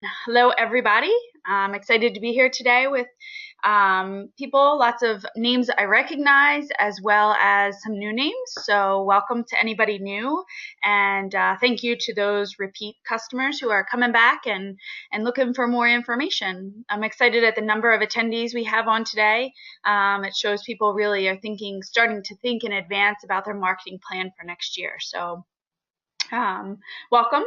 Hello, everybody. I'm excited to be here today with people, lots of names I recognize, as well as some new names. So, welcome to anybody new, and thank you to those repeat customers who are coming back and looking for more information. I'm excited at the number of attendees we have on today. It shows people really are starting to think in advance about their marketing plan for next year. So, welcome.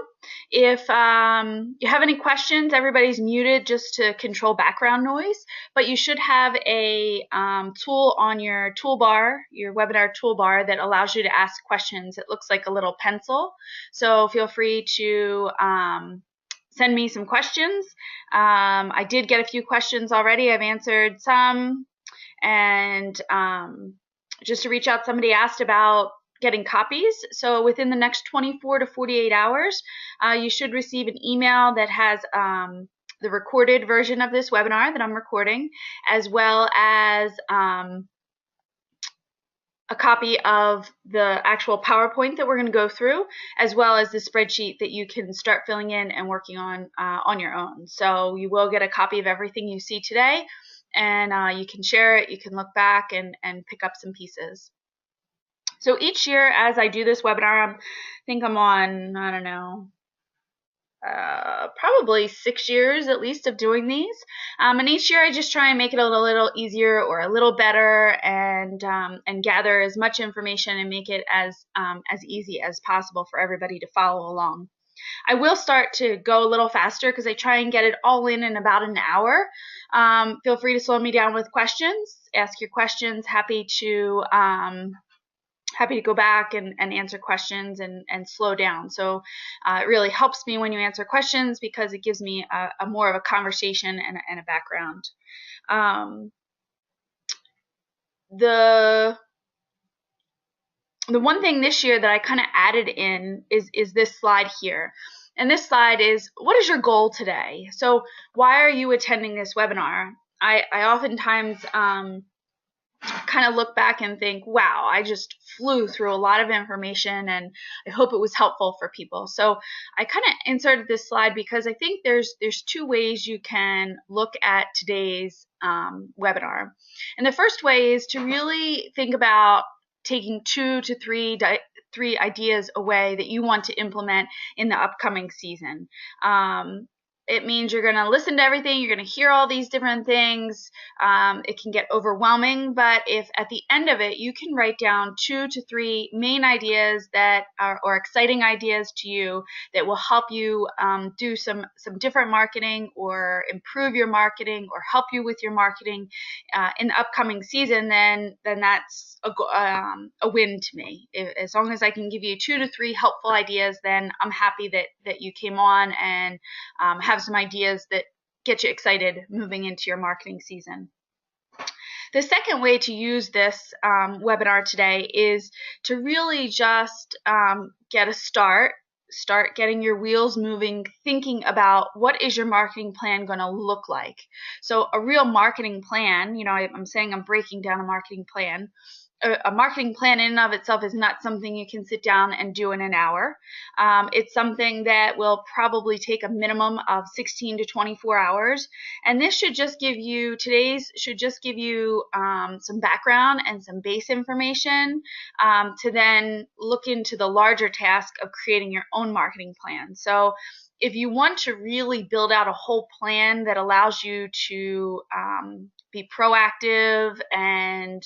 If you have any questions, everybody's muted just to control background noise, but you should have a tool on your toolbar, your webinar toolbar, that allows you to ask questions. It looks like a little pencil, so feel free to send me some questions. I did get a few questions already. I've answered some, and just to reach out, somebody asked about getting copies. So within the next 24 to 48 hours, you should receive an email that has the recorded version of this webinar that I'm recording, as well as a copy of the actual PowerPoint that we're going to go through, as well as the spreadsheet that you can start filling in and working on your own. So you will get a copy of everything you see today, and you can share it, you can look back and pick up some pieces. So each year, as I do this webinar, I think I'm on, I don't know, probably 6 years at least of doing these. And each year I just try and make it a little easier or a little better, and gather as much information and make it as easy as possible for everybody to follow along. I will start to go a little faster because I try and get it all in about an hour. Feel free to slow me down with questions. Ask your questions. Happy to go back and answer questions and slow down. So it really helps me when you answer questions because it gives me a more of a conversation and a background. The one thing this year that I kind of added in is this slide here. And this slide is, what is your goal today? So why are you attending this webinar? I oftentimes kind of look back and think, wow, I just flew through a lot of information and I hope it was helpful for people. So I kind of inserted this slide because I think there's two ways you can look at today's webinar. And the first way is to really think about taking 2 to 3 ideas away that you want to implement in the upcoming season. It means you're going to listen to everything, you're going to hear all these different things. It can get overwhelming, but if at the end of it you can write down 2 to 3 main ideas that are, or exciting ideas to you that will help you do some different marketing or improve your marketing or help you with your marketing in the upcoming season, then that's a win to me. As long as I can give you 2 to 3 helpful ideas, then I'm happy that you came on and have some ideas that get you excited moving into your marketing season. The second way to use this webinar today is to really just get a start getting your wheels moving, thinking about what is your marketing plan going to look like. So a real marketing plan, I'm saying I'm breaking down a marketing plan. A marketing plan in and of itself is not something you can sit down and do in an hour. It's something that will probably take a minimum of 16 to 24 hours. And this should just give you, some background and some base information to then look into the larger task of creating your own marketing plan. So if you want to really build out a whole plan that allows you to be proactive and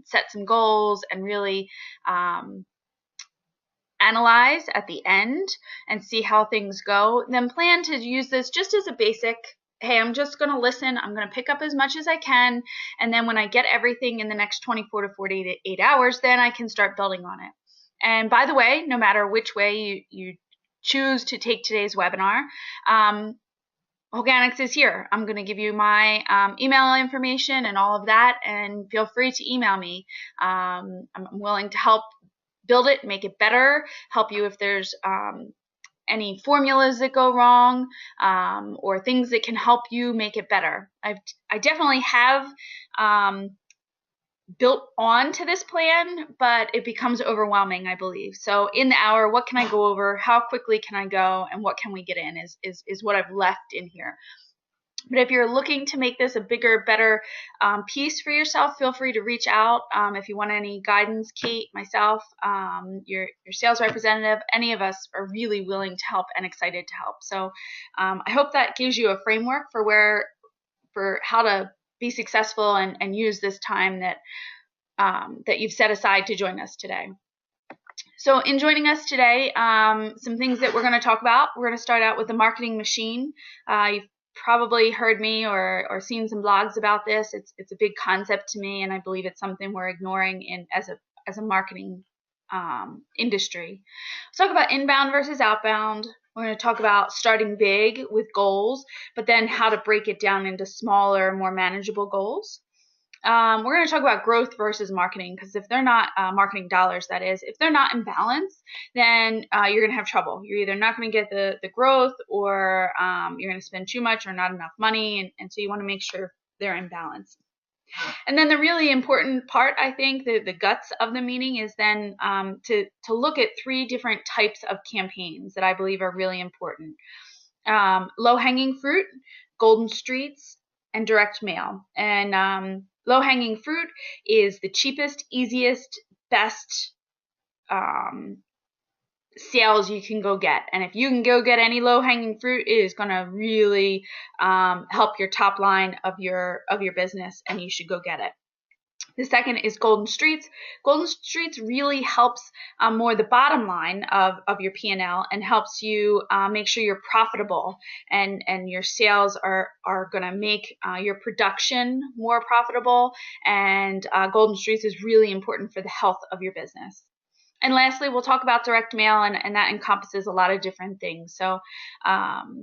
set some goals and really analyze at the end and see how things go, then plan to use this just as a basic. Hey, I'm just going to listen. I'm going to pick up as much as I can. And then when I get everything in the next 24 to 48 hours, then I can start building on it. And by the way, no matter which way you choose to take today's webinar, Organics is here. I'm going to give you my email information and all of that, and feel free to email me. I'm willing to help build it, make it better, help you if there's any formulas that go wrong or things that can help you make it better. I definitely have built onto this plan, but it becomes overwhelming, I believe. So in the hour, what can I go over? How quickly can I go? And what can we get in is what I've left in here. But if you're looking to make this a bigger, better piece for yourself, feel free to reach out. If you want any guidance, Kate, myself, your sales representative, any of us are really willing to help and excited to help. So I hope that gives you a framework for how to be successful and use this time that you've set aside to join us today. So in joining us today, some things that we're going to talk about. We're going to start out with the marketing machine. You've probably heard me or seen some blogs about this. It's a big concept to me, and I believe it's something we're ignoring as a marketing industry. Let's talk about inbound versus outbound. We're going to talk about starting big with goals, but then how to break it down into smaller, more manageable goals. We're going to talk about growth versus marketing, because if they're not marketing dollars, that is, if they're not in balance, then you're going to have trouble. You're either not going to get the growth, or you're going to spend too much or not enough money, and so you want to make sure they're in balance. And then the really important part, I think, the guts of the meeting is then to look at 3 different types of campaigns that I believe are really important. Low-hanging fruit, golden streets, and direct mail. And low-hanging fruit is the cheapest, easiest, best sales you can go get. And if you can go get any low-hanging fruit, it is going to really help your top line of your business, and you should go get it. The second is golden streets. Golden streets really helps more the bottom line of your P&L, and helps you make sure you're profitable, and your sales are going to make your production more profitable. And golden streets is really important for the health of your business. And lastly, we'll talk about direct mail, and that encompasses a lot of different things. So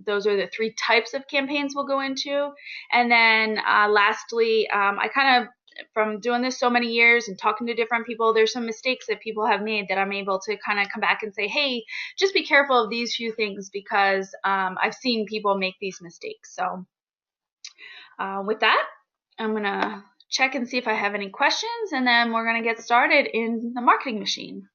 those are the 3 types of campaigns we'll go into. And then lastly, I kind of, from doing this so many years and talking to different people, there's some mistakes that people have made that I'm able to kind of come back and say, hey, just be careful of these few things, because I've seen people make these mistakes. So with that, I'm going to check and see if I have any questions, and then we're going to get started in the marketing machine.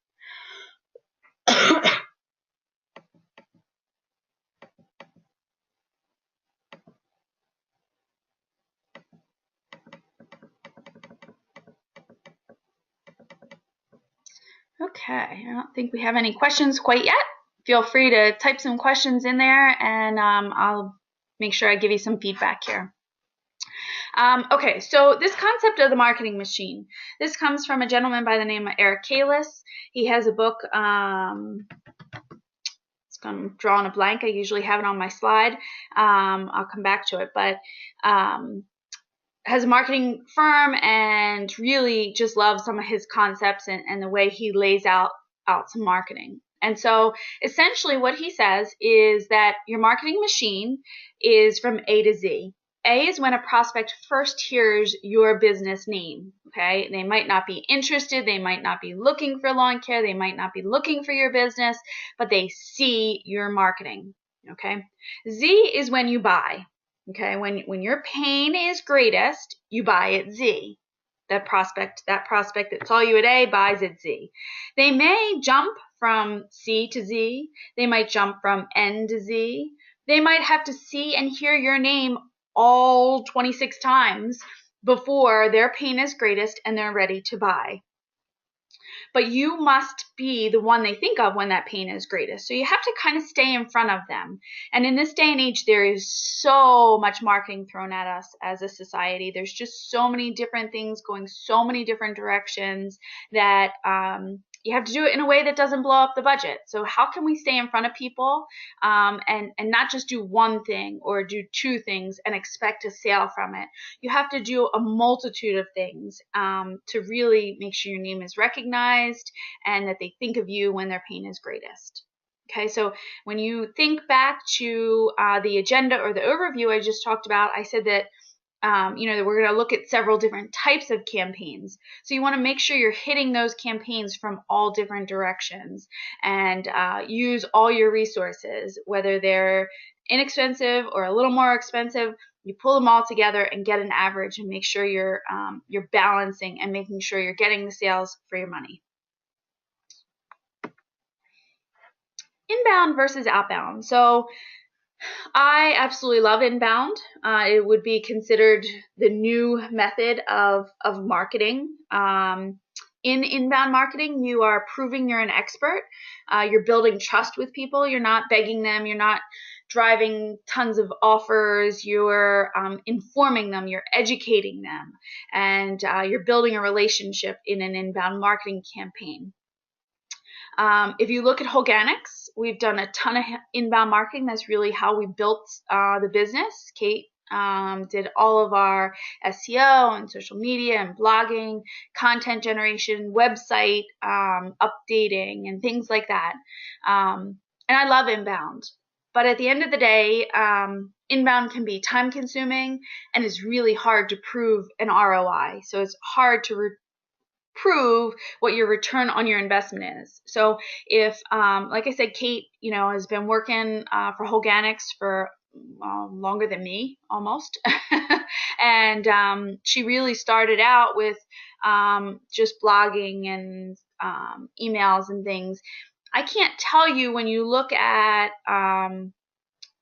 Okay, I don't think we have any questions quite yet. Feel free to type some questions in there, and I'll make sure I give you some feedback here. Okay, so this concept of the marketing machine, this comes from a gentleman by the name of Eric Kalis. He has a book, I'm drawing a blank. I usually have it on my slide. I'll come back to it, but has a marketing firm, and really just loves some of his concepts and the way he lays out some marketing. And so essentially what he says is that your marketing machine is from A to Z. A is when a prospect first hears your business name, okay? They might not be interested, they might not be looking for lawn care, they might not be looking for your business, but they see your marketing, okay? Z is when you buy. Okay, when your pain is greatest, you buy at Z. That prospect that saw you at A buys at Z. They may jump from C to Z. They might jump from N to Z. They might have to see and hear your name all 26 times before their pain is greatest and they're ready to buy. But you must be the one they think of when that pain is greatest. So you have to kind of stay in front of them. And in this day and age, there is so much marketing thrown at us as a society. There's just so many different things going so many different directions that you have to do it in a way that doesn't blow up the budget. So how can we stay in front of people and not just do one thing or do 2 things and expect a sale from it? You have to do a multitude of things to really make sure your name is recognized and that they think of you when their pain is greatest. Okay, so when you think back to the agenda or the overview I just talked about, I said that that we're going to look at several different types of campaigns. So you want to make sure you're hitting those campaigns from all different directions, and use all your resources, whether they're inexpensive or a little more expensive. You pull them all together and get an average and make sure you're balancing and making sure you're getting the sales for your money. Inbound versus outbound. So I absolutely love inbound. It would be considered the new method of marketing. In inbound marketing, you are proving you're an expert. You're building trust with people. You're not begging them. You're not driving tons of offers. You're informing them. You're educating them. And you're building a relationship in an inbound marketing campaign. If you look at Organics, we've done a ton of inbound marketing. That's really how we built the business. Kate did all of our SEO and social media and blogging, content generation, website updating, and things like that. And I love inbound. But at the end of the day, inbound can be time consuming and is really hard to prove an ROI. So it's hard to prove what your return on your investment is. So if, like I said, Kate, has been working for Organics for longer than me, almost, and she really started out with just blogging and emails and things. I can't tell you when you look at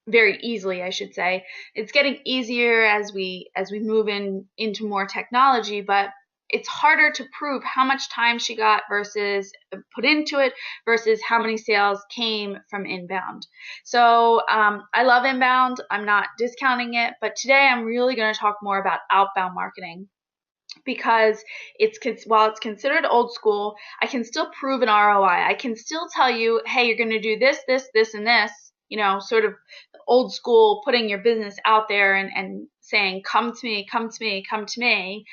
very easily, I should say. It's getting easier as we move into more technology, but it's harder to prove how much time she got versus put into it versus how many sales came from inbound. So I love inbound. I'm not discounting it, but today I'm really going to talk more about outbound marketing, because while it's considered old school, I can still prove an ROI. I can still tell you, hey, you're going to do this, this, this, and this, sort of old school, putting your business out there and saying, come to me, come to me, come to me.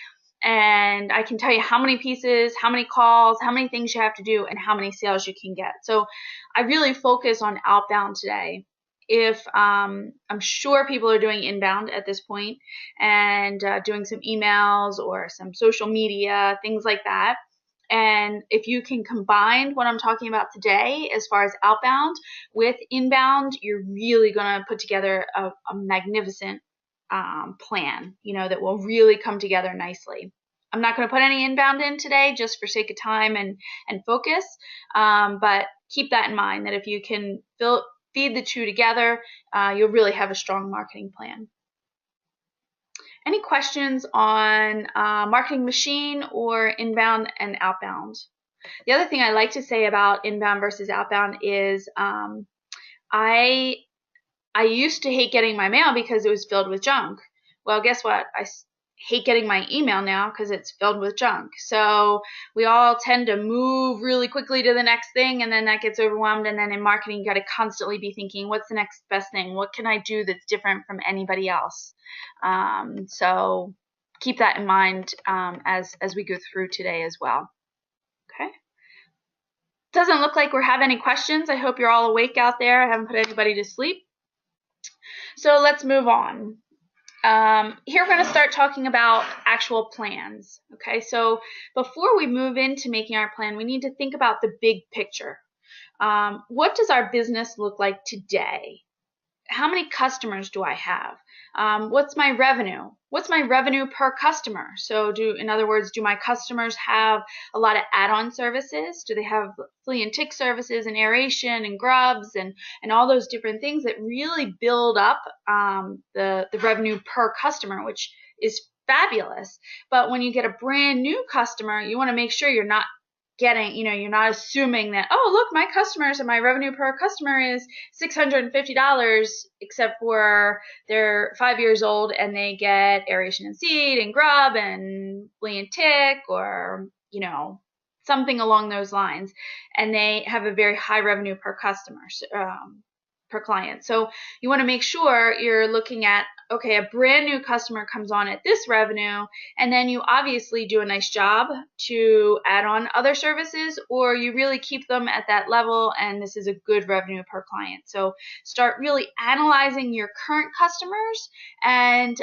And I can tell you how many pieces, how many calls, how many things you have to do, and how many sales you can get. So I really focus on outbound today. If I'm sure people are doing inbound at this point and doing some emails or some social media, things like that. And if you can combine what I'm talking about today as far as outbound with inbound, you're really going to put together a magnificent plan, that will really come together nicely. I'm not going to put any inbound in today just for sake of time and focus, but keep that in mind, that if you can feed the two together, you'll really have a strong marketing plan. Any questions on marketing machine or inbound and outbound? The other thing I like to say about inbound versus outbound is I used to hate getting my mail because it was filled with junk. Well, guess what? I hate getting my email now because it's filled with junk. So we all tend to move really quickly to the next thing, and then that gets overwhelmed. And then in marketing, you got to constantly be thinking, what's the next best thing? What can I do that's different from anybody else? So keep that in mind as we go through today as well. Okay. Doesn't look like we have any questions. I hope you're all awake out there. I haven't put anybody to sleep. So let's move on. Here we're going to start talking about actual plans. Okay, so before we move into making our plan, we need to think about the big picture. What does our business look like today? How many customers do I have? What's my revenue? What's my revenue per customer? So in other words, do my customers have a lot of add-on services? Do they have flea and tick services and aeration and grubs and all those different things that really build up the revenue per customer, which is fabulous. But when you get a brand new customer, you want to make sure you're not you're not assuming that, oh, look, my customers and my revenue per customer is $650, except for they're 5 years old and they get aeration and seed and grub and flea and tick, or, something along those lines. And they have a very high revenue per customer, per client. So you want to make sure you're looking at, okay, a brand new customer comes on at this revenue, and then you obviously do a nice job to add on other services, or you really keep them at that level, and this is a good revenue per client. So start really analyzing your current customers and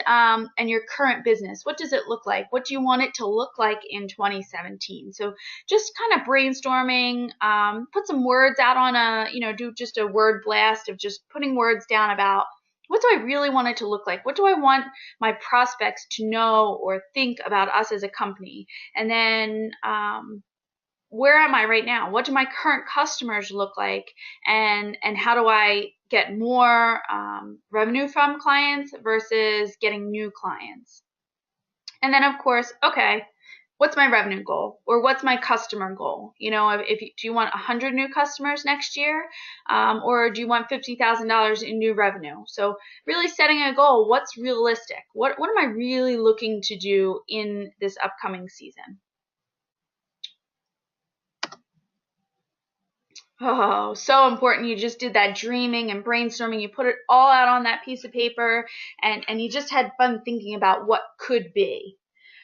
your current business. What does it look like? What do you want it to look like in 2017? So just kind of brainstorming, put some words out on do just a word blast of just putting words down about what do I really want it to look like? What do I want my prospects to know or think about us as a company? And then where am I right now? What do my current customers look like? And how do I get more revenue from clients versus getting new clients? And then, of course, okay, what's my revenue goal, or what's my customer goal? You know, if you, do you want 100 new customers next year, or do you want $50,000 in new revenue? So really setting a goal. What's realistic? What am I really looking to do in this upcoming season? Oh, so important. You just did that dreaming and brainstorming. You put it all out on that piece of paper, and you just had fun thinking about what could be.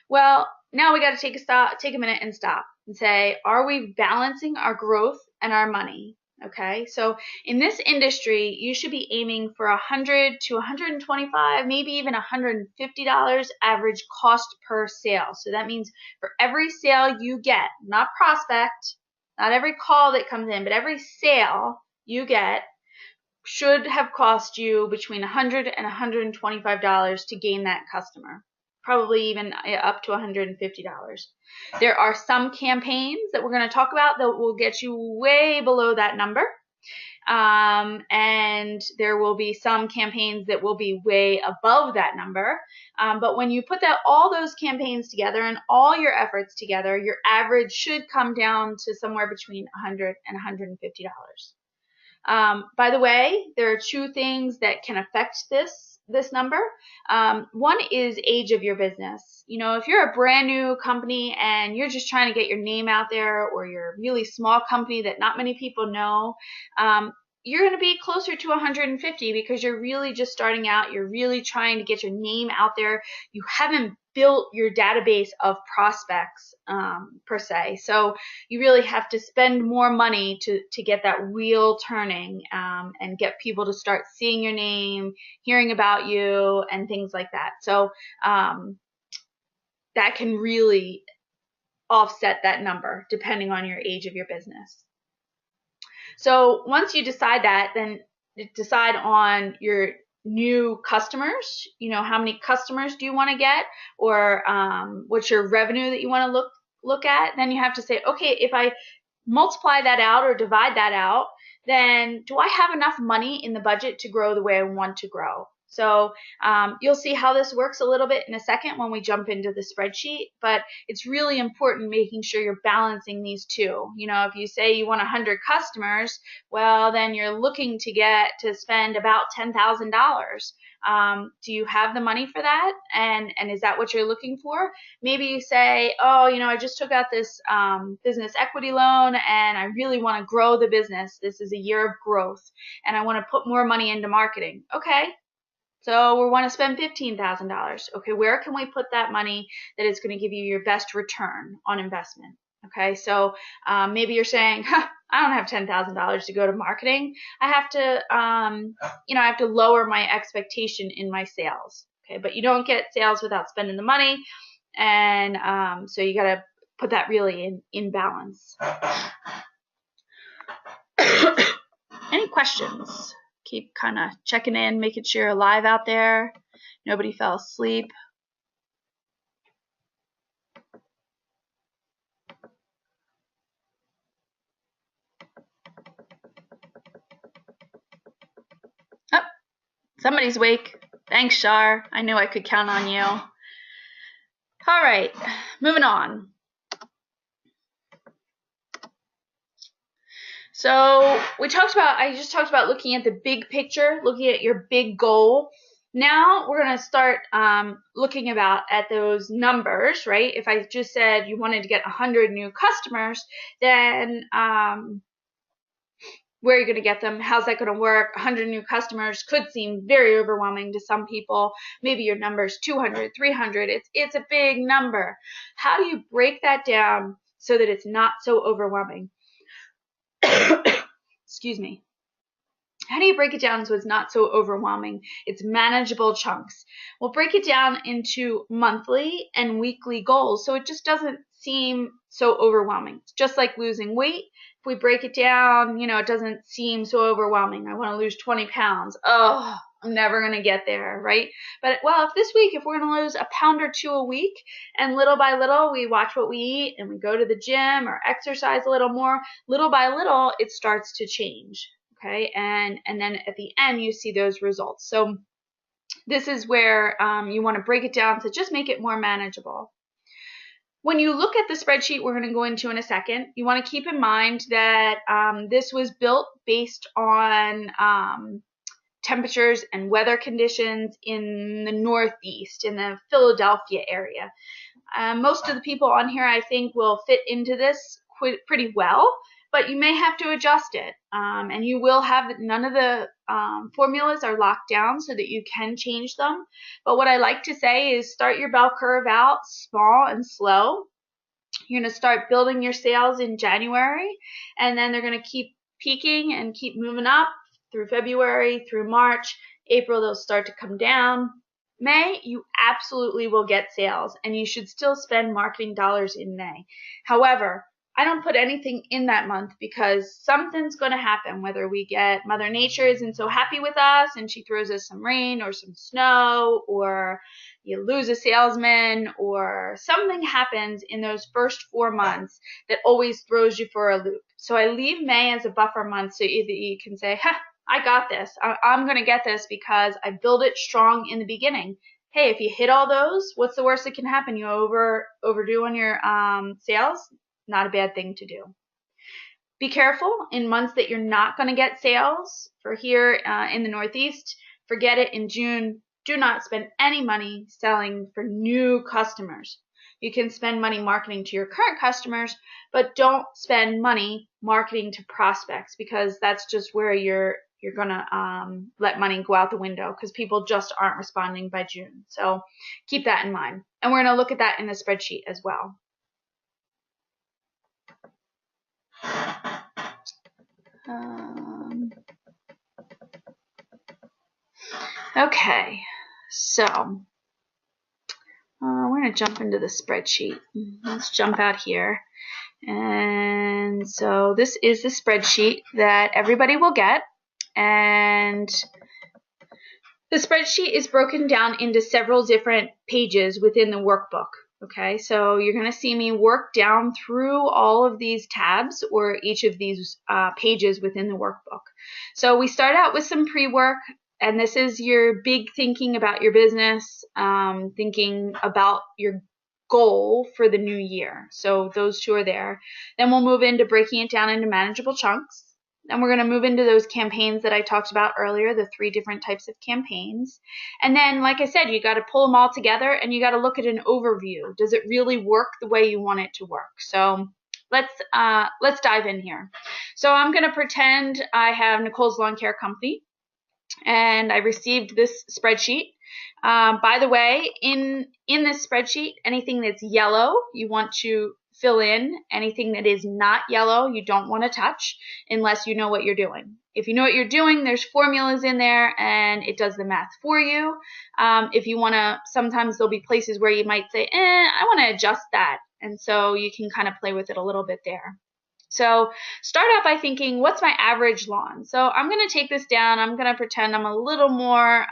Well, now we got to take a minute and stop and say, are we balancing our growth and our money? Okay, so in this industry, you should be aiming for $100 to $125, maybe even $150 average cost per sale. So that means for every sale you get, not prospect, not every call that comes in, but every sale you get should have cost you between $100 and $125 to gain that customer. Probably even up to $150. There are some campaigns that we're going to talk about that will get you way below that number. And there will be some campaigns that will be way above that number. But when you put all those campaigns together and all your efforts together, your average should come down to somewhere between $100 and $150. By the way, there are two things that can affect this number. One is age of your business. You know, if you're a brand new company and you're just trying to get your name out there, or you're a really small company that not many people know, you're going to be closer to 150 because you're really just starting out. You're really trying to get your name out there. You haven't built your database of prospects per se. So you really have to spend more money to get that wheel turning and get people to start seeing your name, hearing about you, and things like that. So that can really offset that number depending on your age of your business. So once you decide that, then decide on your new customers. You know, how many customers do you want to get, or what's your revenue that you want to look at? Then you have to say, okay, if I multiply that out or divide that out, then do I have enough money in the budget to grow the way I want to grow? So you'll see how this works a little bit in a second when we jump into the spreadsheet, but it's really important making sure you're balancing these two. You know, if you say you want 100 customers, well, then you're looking to spend about $10,000. Do you have the money for that? And is that what you're looking for? Maybe you say, oh, you know, I just took out this business equity loan and I really want to grow the business. This is a year of growth and I want to put more money into marketing. Okay. So we want to spend $15,000. Okay, where can we put that money that is going to give you your best return on investment? Okay, so maybe you're saying, I don't have $10,000 to go to marketing. I have to, I have to lower my expectation in my sales. Okay, but you don't get sales without spending the money, and so you got to put that really in balance. Any questions? Keep kind of checking in, making sure you're alive out there. Nobody fell asleep. Oh, somebody's awake. Thanks, Shar. I knew I could count on you. All right, moving on. So I just talked about looking at the big picture, looking at your big goal. Now we're going to start looking at those numbers, right? If I just said you wanted to get 100 new customers, then where are you going to get them? How's that going to work? 100 new customers could seem very overwhelming to some people. Maybe your number is 200, 300. It's a big number. How do you break that down so that it's not so overwhelming? Excuse me. How do you break it down so it's not so overwhelming? It's manageable chunks. We'll break it down into monthly and weekly goals so it just doesn't seem so overwhelming. It's just like losing weight. If we break it down, it doesn't seem so overwhelming. I want to lose 20 pounds. Oh, I'm never going to get there, right? But if we're going to lose a pound or two a week, and little by little we watch what we eat and we go to the gym or exercise a little more, little by little it starts to change. Okay, and then at the end you see those results. So this is where you want to break it down to just make it more manageable. When you look at the spreadsheet we're going to go into in a second, you want to keep in mind that this was built based on temperatures and weather conditions in the Northeast, in the Philadelphia area. Most of the people on here, I think, will fit into this pretty well, but you may have to adjust it. And you will have, none of the formulas are locked down so that you can change them. But what I like to say is start your bell curve out small and slow. You're going to start building your sales in January, and then they're going to keep peaking and keep moving up through February, through March. April, they'll start to come down. May, you absolutely will get sales, and you should still spend marketing dollars in May. However, I don't put anything in that month because something's going to happen, whether we get Mother Nature isn't so happy with us and she throws us some rain or some snow, or you lose a salesman, or something happens in those first 4 months that always throws you for a loop. So I leave May as a buffer month so either you can say, I got this. I'm going to get this because I build it strong in the beginning. Hey, if you hit all those, what's the worst that can happen? You overdo on your sales? Not a bad thing to do. Be careful in months that you're not going to get sales. For here in the Northeast, forget it. In June, do not spend any money selling for new customers. You can spend money marketing to your current customers, but don't spend money marketing to prospects, because that's just where you're going to let money go out the window because people just aren't responding by June. So keep that in mind. And we're going to look at that in the spreadsheet as well. Okay, so we're going to jump into the spreadsheet. Let's jump out here. And so this is the spreadsheet that everybody will get. And the spreadsheet is broken down into several different pages within the workbook. Okay, so you're going to see me work down through all of these tabs or each of these pages within the workbook. So we start out with some pre-work, and this is your big thinking about your business, thinking about your goal for the new year. So those two are there. Then we'll move into breaking it down into manageable chunks. And we're going to move into those campaigns that I talked about earlier, the 3 different types of campaigns. And then, like I said, you got to pull them all together and you got to look at an overview. Does it really work the way you want it to work? So let's dive in here. So I'm going to pretend I have Nicole's Lawn Care Company and I received this spreadsheet. By the way, in this spreadsheet, anything that's yellow, you want to fill in. Anything that is not yellow, you don't want to touch unless you know what you're doing. If you know what you're doing, there's formulas in there and it does the math for you. If you want to, sometimes there'll be places where you might say, I want to adjust that. And so you can kind of play with it a little bit there. So start out by thinking, what's my average lawn? So I'm going to take this down. I'm going to pretend I'm a little more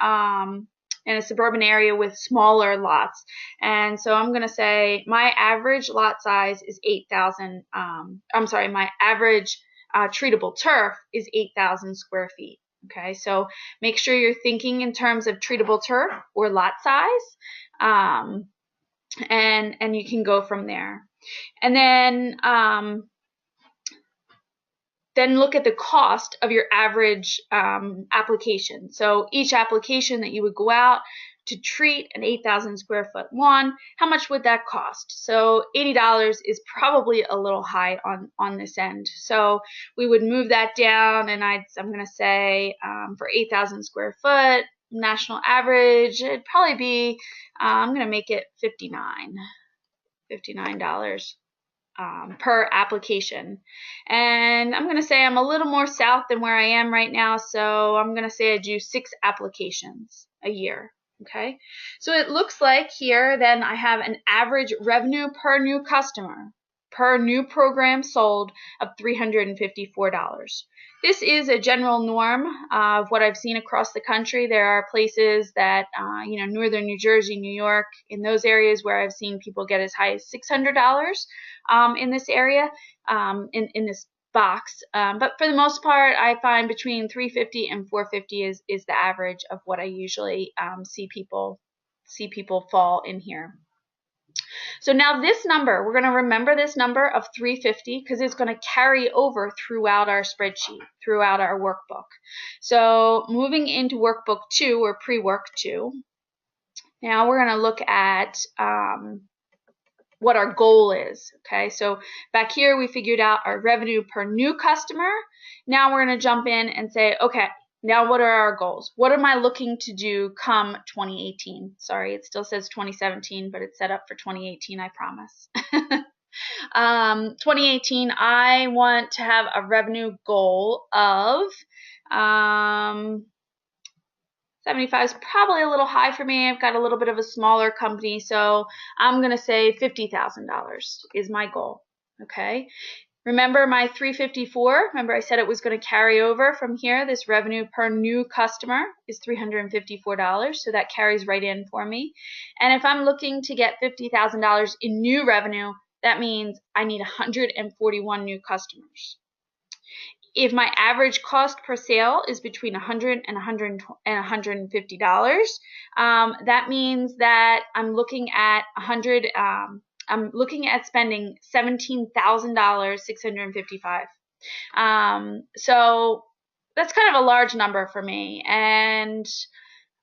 in a suburban area with smaller lots. And so I'm going to say my average lot size is 8,000. My average treatable turf is 8,000 square feet. Okay, so make sure you're thinking in terms of treatable turf or lot size, and you can go from there. And then look at the cost of your average application. So each application that you would go out to treat an 8,000 square foot lawn, how much would that cost? So $80 is probably a little high on this end. So we would move that down, and I'm going to say for 8,000 square foot, national average, it'd probably be, I'm going to make it $59 per application. And I'm going to say I'm a little more south than where I am right now, so I'm going to say I do 6 applications a year. Okay, so it looks like here then I have an average revenue per new customer per new program sold of $354. This is a general norm of what I've seen across the country. There are places that, northern New Jersey, New York, in those areas where I've seen people get as high as $600 in this area, in this box. But for the most part, I find between $350 and $450 is the average of what I usually see people fall in here. So now this number, we're going to remember this number of 350 because it's going to carry over throughout our spreadsheet, throughout our workbook. So moving into workbook 2 or pre-work 2, now we're going to look at what our goal is. Okay, so back here we figured out our revenue per new customer. Now we're going to jump in and say, okay, now what are our goals? What am I looking to do come 2018? Sorry, it still says 2017, but it's set up for 2018, I promise. 2018, I want to have a revenue goal of 75 is probably a little high for me. I've got a little bit of a smaller company, so I'm going to say $50,000 is my goal. Okay. Remember my 354? Remember I said it was going to carry over from here. This revenue per new customer is $354, so that carries right in for me. And if I'm looking to get $50,000 in new revenue, that means I need 141 new customers. If my average cost per sale is between $100 and $150, that means that I'm looking at I'm looking at spending $17,655. So that's kind of a large number for me, and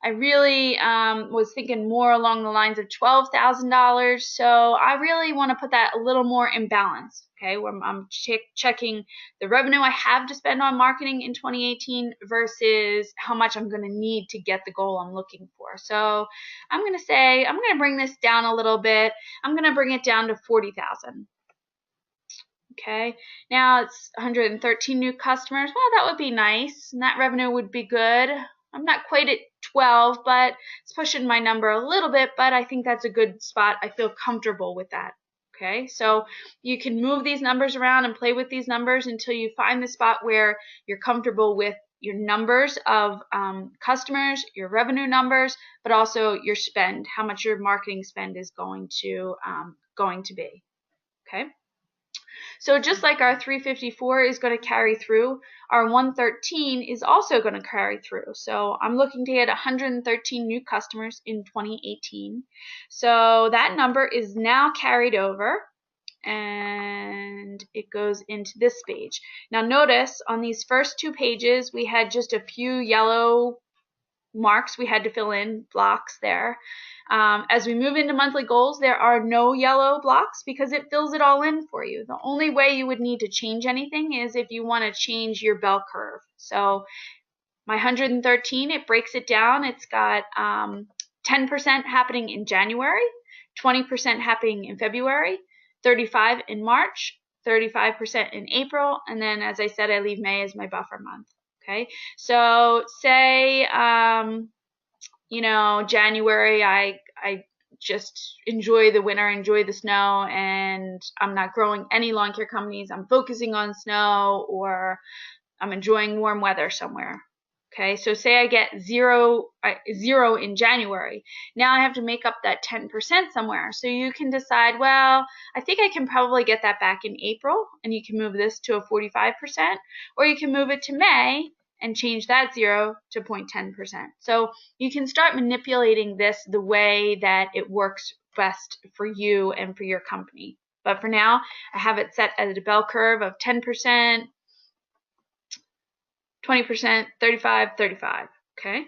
I really was thinking more along the lines of $12,000. So I really want to put that a little more in balance. Okay, where I'm checking the revenue I have to spend on marketing in 2018 versus how much I'm going to need to get the goal I'm looking for. So I'm going to say I'm going to bring this down a little bit. I'm going to bring it down to 40,000. Okay, now it's 113 new customers. Well, that would be nice, and that revenue would be good. I'm not quite at 12, but it's pushing my number a little bit, but I think that's a good spot. I feel comfortable with that. Okay, so you can move these numbers around and play with these numbers until you find the spot where you're comfortable with your numbers of customers, your revenue numbers, but also your spend, how much your marketing spend is going to be. Okay. So just like our 354 is going to carry through, our 113 is also going to carry through. So I'm looking to get 113 new customers in 2018. So that number is now carried over, and it goes into this page. Now notice on these first 2 pages, we had just a few yellow marks we had to fill in, blocks there. As we move into monthly goals, there are no yellow blocks because it fills it all in for you. The only way you would need to change anything is if you want to change your bell curve. So my 113, it breaks it down. It's got 10% happening in January, 20% happening in February, 35% in March, 35% in April, and then, as I said, I leave May as my buffer month. Okay, so say, January, I just enjoy the winter, enjoy the snow, and I'm not growing any lawn care companies. I'm focusing on snow, or I'm enjoying warm weather somewhere. Okay, so say I get zero in January. Now I have to make up that 10% somewhere. So you can decide, well, I think I can probably get that back in April, and you can move this to a 45%, or you can move it to May and change that 0 to 0.10%. So you can start manipulating this the way that it works best for you and for your company. But for now, I have it set as a bell curve of 10%, 20%, 35, 35, okay?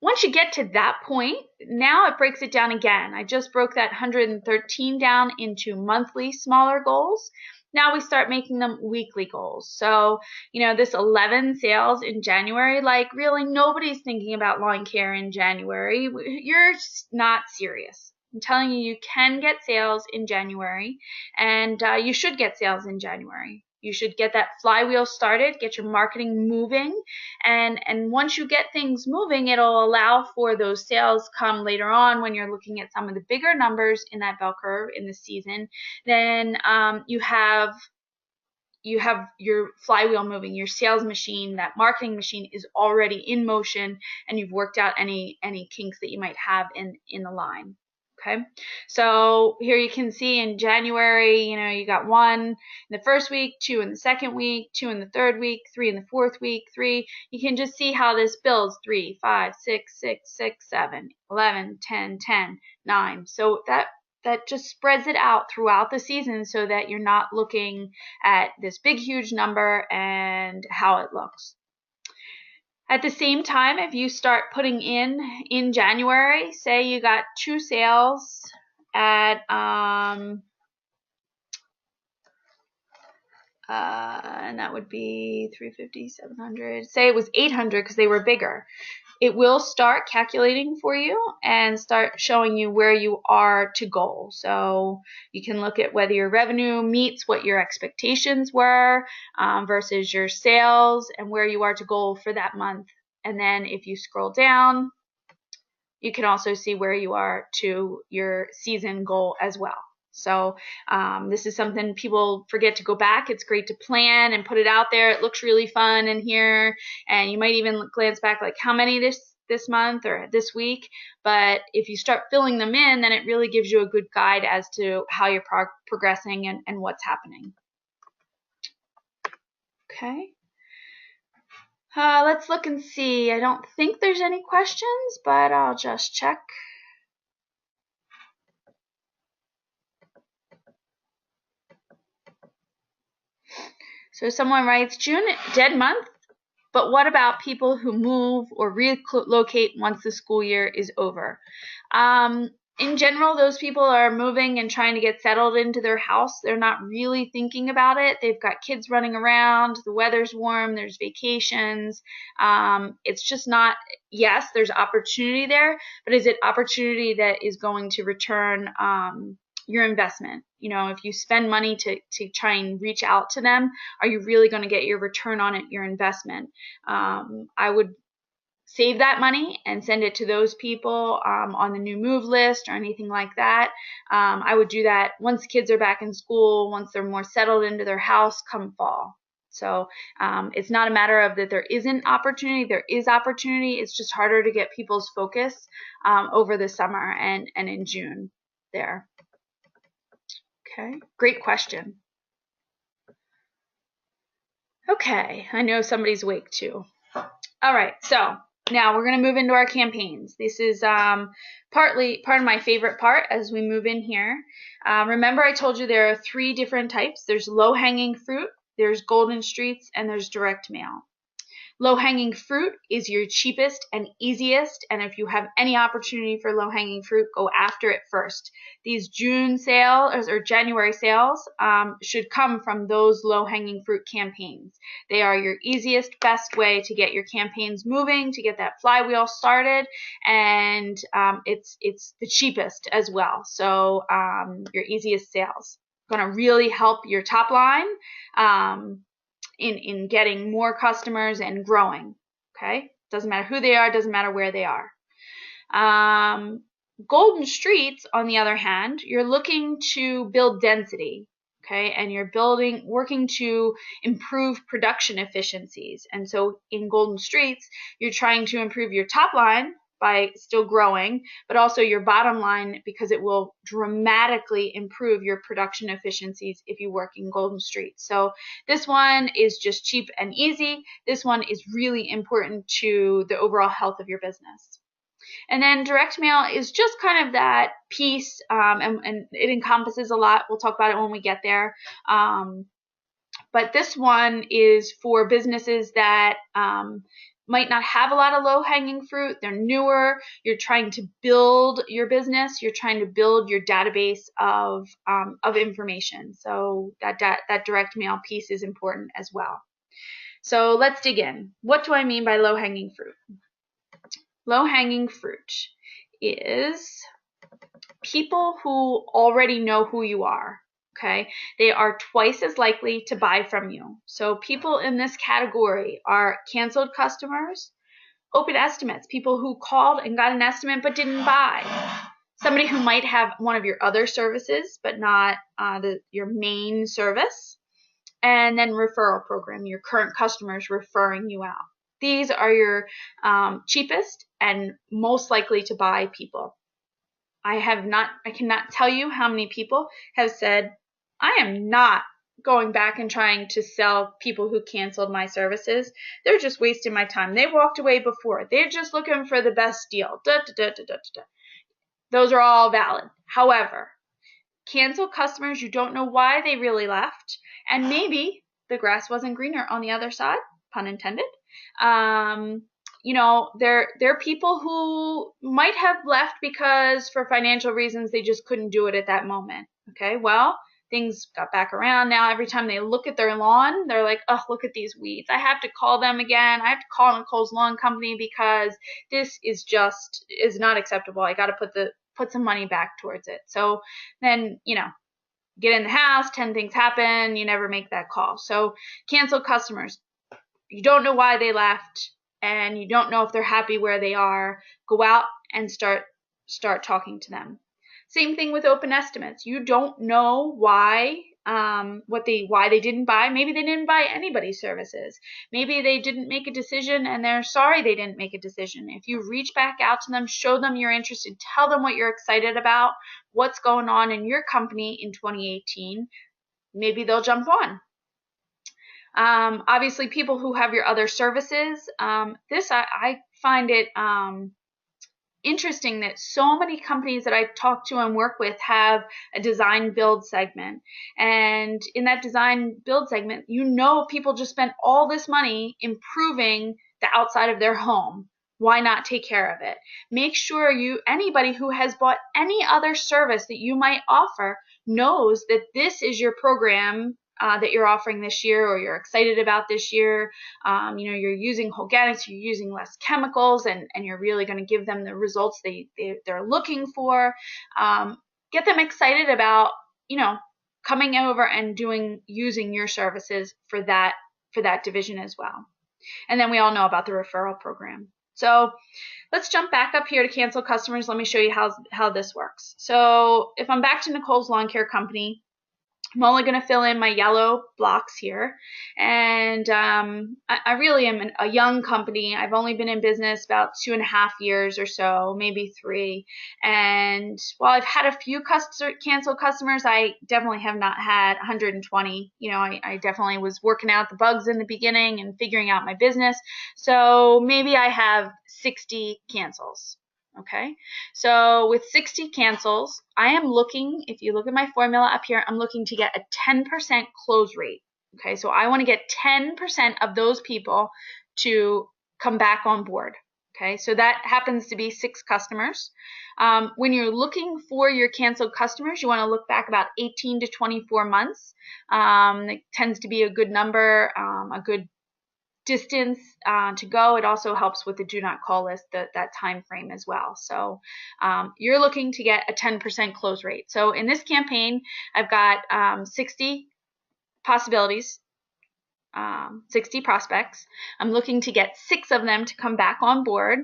Once you get to that point, now it breaks it down again. I just broke that 113 down into monthly smaller goals. Now we start making them weekly goals. So, this 11 sales in January, like really nobody's thinking about lawn care in January. You're not serious. I'm telling you, you can get sales in January, and you should get sales in January. You should get that flywheel started, get your marketing moving, and once you get things moving, it'll allow for those sales come later on when you're looking at some of the bigger numbers in that bell curve in the season. Then you have your flywheel moving, your sales machine, that marketing machine is already in motion, and you've worked out any kinks that you might have in the line. Okay, so here you can see in January, you got 1 in the first week, 2 in the second week, 2 in the third week, 3 in the fourth week, 3. You can just see how this builds: 3, 5, 6, 6, 6, 7, 11, 10, 10, 9. So that just spreads it out throughout the season so that you're not looking at this big, huge number and how it looks. At the same time, if you start putting in January, say you got 2 sales at and that would be 350, 700. Say it was 800 because they were bigger. It will start calculating for you and start showing you where you are to goal. So you can look at whether your revenue meets what your expectations were versus your sales and where you are to goal for that month. And then if you scroll down, you can also see where you are to your season goal as well. So this is something people forget to go back. It's great to plan and put it out there. It looks really fun in here, and you might even glance back like how many this month or this week. But if you start filling them in, then it really gives you a good guide as to how you're progressing and what's happening. Okay. Let's look and see. I don't think there's any questions, but I'll just check. So someone writes, June, dead month, but what about people who move or relocate once the school year is over? In general, those people are moving and trying to get settled into their house. They're not really thinking about it. They've got kids running around. The weather's warm. There's vacations. It's just not, yes, there's opportunity there, but is it opportunity that is going to return your investment? If you spend money to try and reach out to them, are you really going to get your return on it, your investment? I would save that money and send it to those people on the new move list or anything like that. I would do that once kids are back in school, once they're more settled into their house come fall. So it's not a matter of that there isn't opportunity. There is opportunity. It's just harder to get people's focus over the summer and in June there. Okay, great question. Okay, I know somebody's awake too. All right, so now we're going to move into our campaigns. This is part of my favorite part as we move in here. Remember I told you there are 3 different types. There's low-hanging fruit, there's golden streets, and there's direct mail. Low-hanging fruit is your cheapest and easiest, and if you have any opportunity for low-hanging fruit, go after it first. These June sales or January sales should come from those low-hanging fruit campaigns. They are your easiest, best way to get your campaigns moving, to get that flywheel started, and it's the cheapest as well. So your easiest sales. Going to really help your top line. In getting more customers and growing. Okay, doesn't matter who they are, doesn't matter where they are. Golden streets, on the other hand, you're looking to build density. Okay, and you're working to improve production efficiencies. And so in golden streets, you're trying to improve your top line by still growing, but also your bottom line, because it will dramatically improve your production efficiencies if you work in golden streets. So this one is just cheap and easy. This one is really important to the overall health of your business. And then direct mail is just kind of that piece, and it encompasses a lot. We'll talk about it when we get there. But this one is for businesses that might not have a lot of low-hanging fruit. They're newer. You're trying to build your business. You're trying to build your database of information. So that direct mail piece is important as well. So let's dig in. What do I mean by low-hanging fruit? Low-hanging fruit is people who already know who you are. Okay, they are twice as likely to buy from you. So people in this category are canceled customers, open estimates, people who called and got an estimate but didn't buy, somebody who might have one of your other services but not your main service, and then referral program, your current customers referring you out. These are your cheapest and most likely to buy people. I cannot tell you how many people have said, I am not going back and trying to sell people who canceled my services. They're just wasting my time. They walked away before. They're just looking for the best deal. Da, da, da, da, da, da. Those are all valid. However, canceled customers, you don't know why they really left, and maybe the grass wasn't greener on the other side, pun intended. They're people who might have left because for financial reasons they just couldn't do it at that moment. Okay, well, things got back around. Now every time they look at their lawn, they're like, oh, look at these weeds. I have to call them again. I have to call Nicole's Lawn Company because this is not acceptable. I got to put some money back towards it. So then, get in the house, 10 things happen, you never make that call. So cancel customers, you don't know why they left and you don't know if they're happy where they are. Go out and start talking to them. Same thing with open estimates. You don't know why they didn't buy. Maybe they didn't buy anybody's services. Maybe they didn't make a decision and they're sorry they didn't make a decision. If you reach back out to them, show them you're interested, tell them what you're excited about, what's going on in your company in 2018, maybe they'll jump on. Obviously, people who have your other services, I find it interesting that so many companies that I talk to and work with have a design build segment. And in that design build segment, people just spent all this money improving the outside of their home. Why not take care of it? Make sure anybody who has bought any other service that you might offer knows that this is your program that you're offering this year or you're excited about this year. You're using organics, you're using less chemicals, and you're really going to give them the results they're looking for. Get them excited about, coming over and using your services for that division as well. And then we all know about the referral program. So let's jump back up here to cancel customers. Let me show you how this works. So if I'm back to Nicole's Lawn Care Company, I'm only going to fill in my yellow blocks here. And I really am a young company. I've only been in business about 2.5 years or so, maybe 3. And while I've had a few cancel customers, I definitely have not had 120. I definitely was working out the bugs in the beginning and figuring out my business. So maybe I have 60 cancels. Okay, so with 60 cancels, I am looking, if you look at my formula up here, I'm looking to get a 10% close rate. Okay, so I want to get 10% of those people to come back on board. Okay, so that happens to be 6 customers. When you're looking for your canceled customers, you want to look back about 18 to 24 months. It tends to be a good number, a good distance to go. It also helps with the do not call list, that time frame as well. So you're looking to get a 10% close rate. So in this campaign, I've got 60 possibilities, 60 prospects. I'm looking to get 6 of them to come back on board.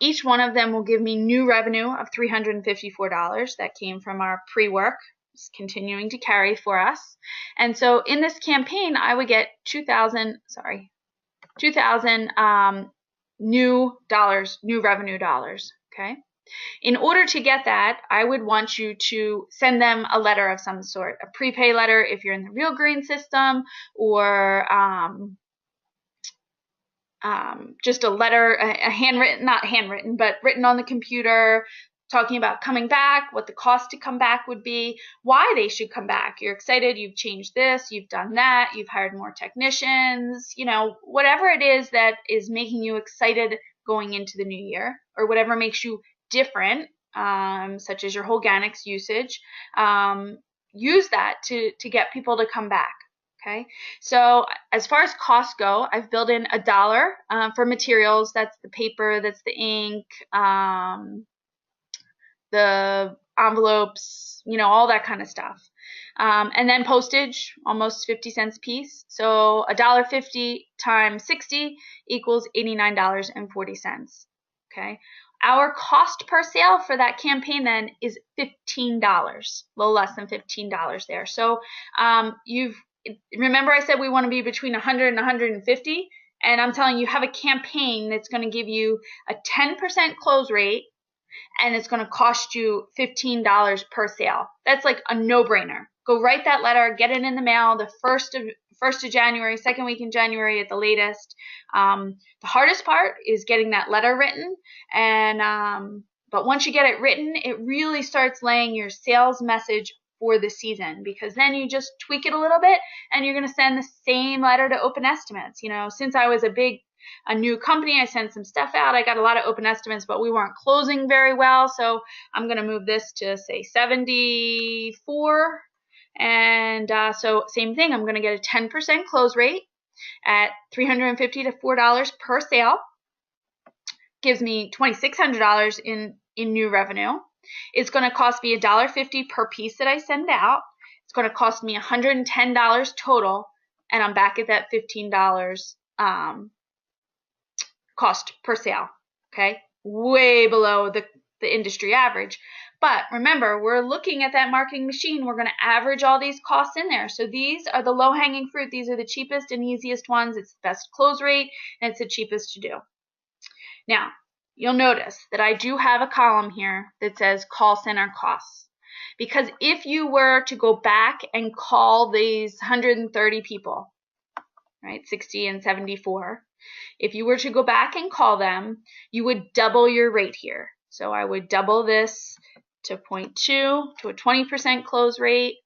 Each one of them will give me new revenue of $354 that came from our pre-work. It's continuing to carry for us. And so in this campaign, I would get 2,000 new revenue dollars. Okay. In order to get that, I would want you to send them a letter of some sort, a prepay letter if you're in the Real Green system, or just a letter, not handwritten, but written on the computer, talking about coming back, what the cost to come back would be, why they should come back. You're excited, you've changed this, you've done that, you've hired more technicians, whatever it is that is making you excited going into the new year, or whatever makes you different, such as your organics usage. Use that to get people to come back. Okay, so as far as costs go, I've built in $1 for materials. That's the paper, that's the ink, the envelopes, all that kind of stuff. And then postage, almost 50 cents a piece. So $1.50 times 60 equals $89.40. Okay. Our cost per sale for that campaign then is $15, a little less than $15 there. So remember I said we want to be between 100 and 150, and I'm telling you, have a campaign that's going to give you a 10% close rate, and it's going to cost you $15 per sale. That's like a no-brainer. Go write that letter, get it in the mail the first of January, second week in January at the latest. The hardest part is getting that letter written, and but once you get it written, it really starts laying your sales message for the season, because then you just tweak it a little bit and you're going to send the same letter to open estimates. You know, since I was a new company, I sent some stuff out. I got a lot of open estimates, but we weren't closing very well. So I'm going to move this to say 74. And so same thing, I'm going to get a 10% close rate at $350 to $4 per sale. Gives me $2,600 in new revenue. It's going to cost me $1.50 per piece that I send out. It's going to cost me $110 total, and I'm back at that $15 cost per sale. Okay, way below the industry average. But remember, we're looking at that marketing machine. We're going to average all these costs in there. So these are the low-hanging fruit. These are the cheapest and easiest ones. It's the best close rate, and it's the cheapest to do. Now, you'll notice that I do have a column here that says call center costs. Because if you were to go back and call these 130 people, right, 60 and 74, if you were to go back and call them, you would double your rate here. So I would double this to 0.2 to a 20% close rate,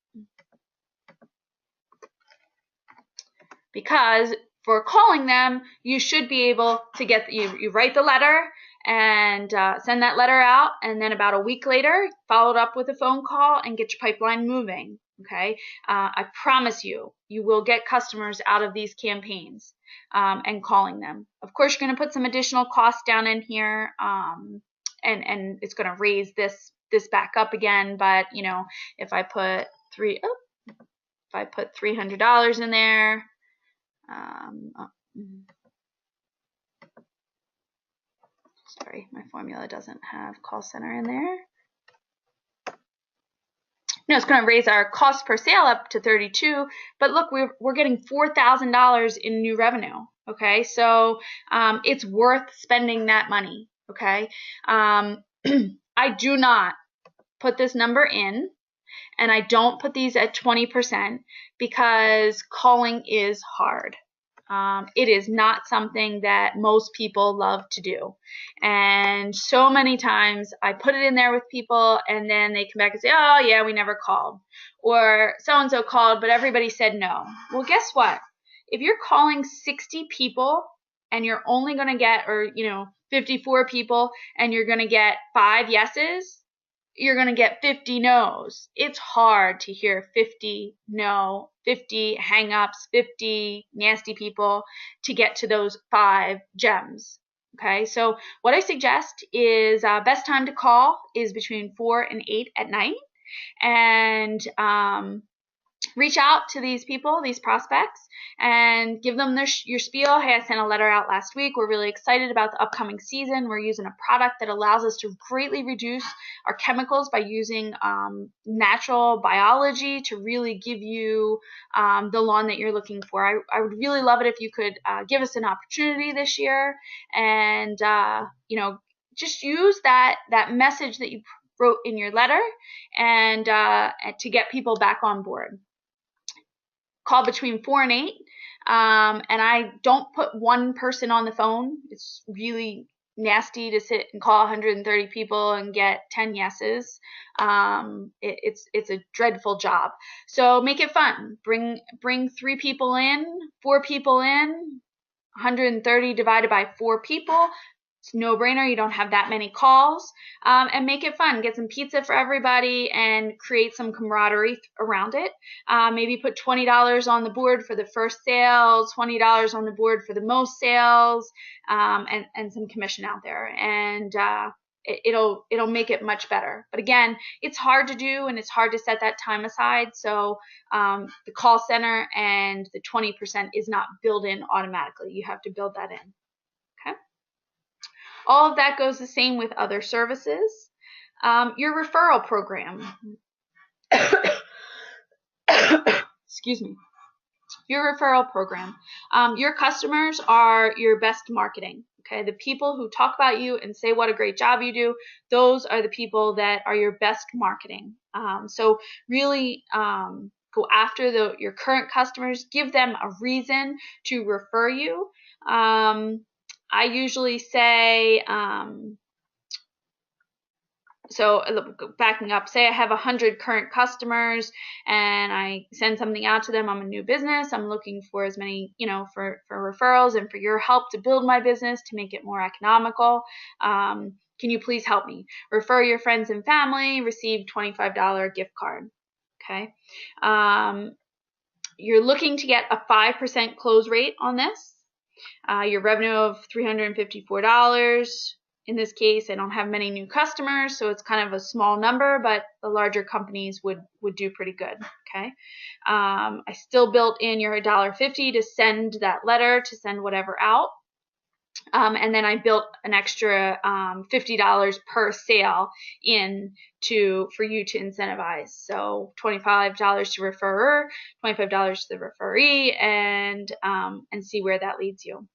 because for calling them, you should be able to get, you write the letter and send that letter out, and then about a week later, follow it up with a phone call and get your pipeline moving. Okay, I promise you, you will get customers out of these campaigns and calling them. Of course, you're going to put some additional costs down in here, and it's going to raise this back up again. But you know, if I put $300 in there, sorry, my formula doesn't have call center in there. No, it's going to raise our cost per sale up to 32, but look, we're getting $4,000 in new revenue. Okay, so it's worth spending that money. Okay, I do not put this number in, and I don't put these at 20% because calling is hard. It is not something that most people love to do. And so many times I put it in there with people, and then they come back and say, oh yeah, we never called. Or so-and-so called, but everybody said no. Well, guess what? If you're calling 60 people and you're only going to get, or 54 people, and you're going to get 5 yeses, you're going to get 50 no's. It's hard to hear 50 no, 50 hang-ups, 50 nasty people to get to those 5 gems. Okay, so what I suggest is best time to call is between 4 and 8 at night, and reach out to these people, these prospects, and give them your spiel. Hey, I sent a letter out last week. We're really excited about the upcoming season. We're using a product that allows us to greatly reduce our chemicals by using natural biology to really give you the lawn that you're looking for. I would really love it if you could give us an opportunity this year, and just use that message that you wrote in your letter, and to get people back on board. Call between 4 and 8, and I don't put one person on the phone. It's really nasty to sit and call 130 people and get 10 yeses. It's a dreadful job. So make it fun. Bring 3 people in, 4 people in, 130 divided by 4 people. It's a no-brainer. You don't have that many calls, and make it fun. Get some pizza for everybody and create some camaraderie around it. Maybe put $20 on the board for the first sale, $20 on the board for the most sales, and some commission out there. And it'll make it much better. But again, it's hard to do, and it's hard to set that time aside. So the call center and the 20% is not built in automatically. You have to build that in. Okay. All of that goes the same with other services. Your referral program. Excuse me. Your referral program. Your customers are your best marketing. Okay, the people who talk about you and say what a great job you do, those are the people that are your best marketing. So really go after your current customers, give them a reason to refer you. I usually say, so backing up, say I have 100 current customers and I send something out to them. I'm a new business. I'm looking for as many, for referrals and for your help to build my business, to make it more economical. Can you please help me? Refer your friends and family, receive $25 gift card. Okay. You're looking to get a 5% close rate on this. Your revenue of $354. In this case, I don't have many new customers, so it's kind of a small number, but the larger companies would do pretty good. Okay. I still built in your $1.50 to send that letter, to send whatever out. And then I built an extra $50 per sale for you to incentivize. So $25 to referrer, $25 to the referee, and see where that leads you.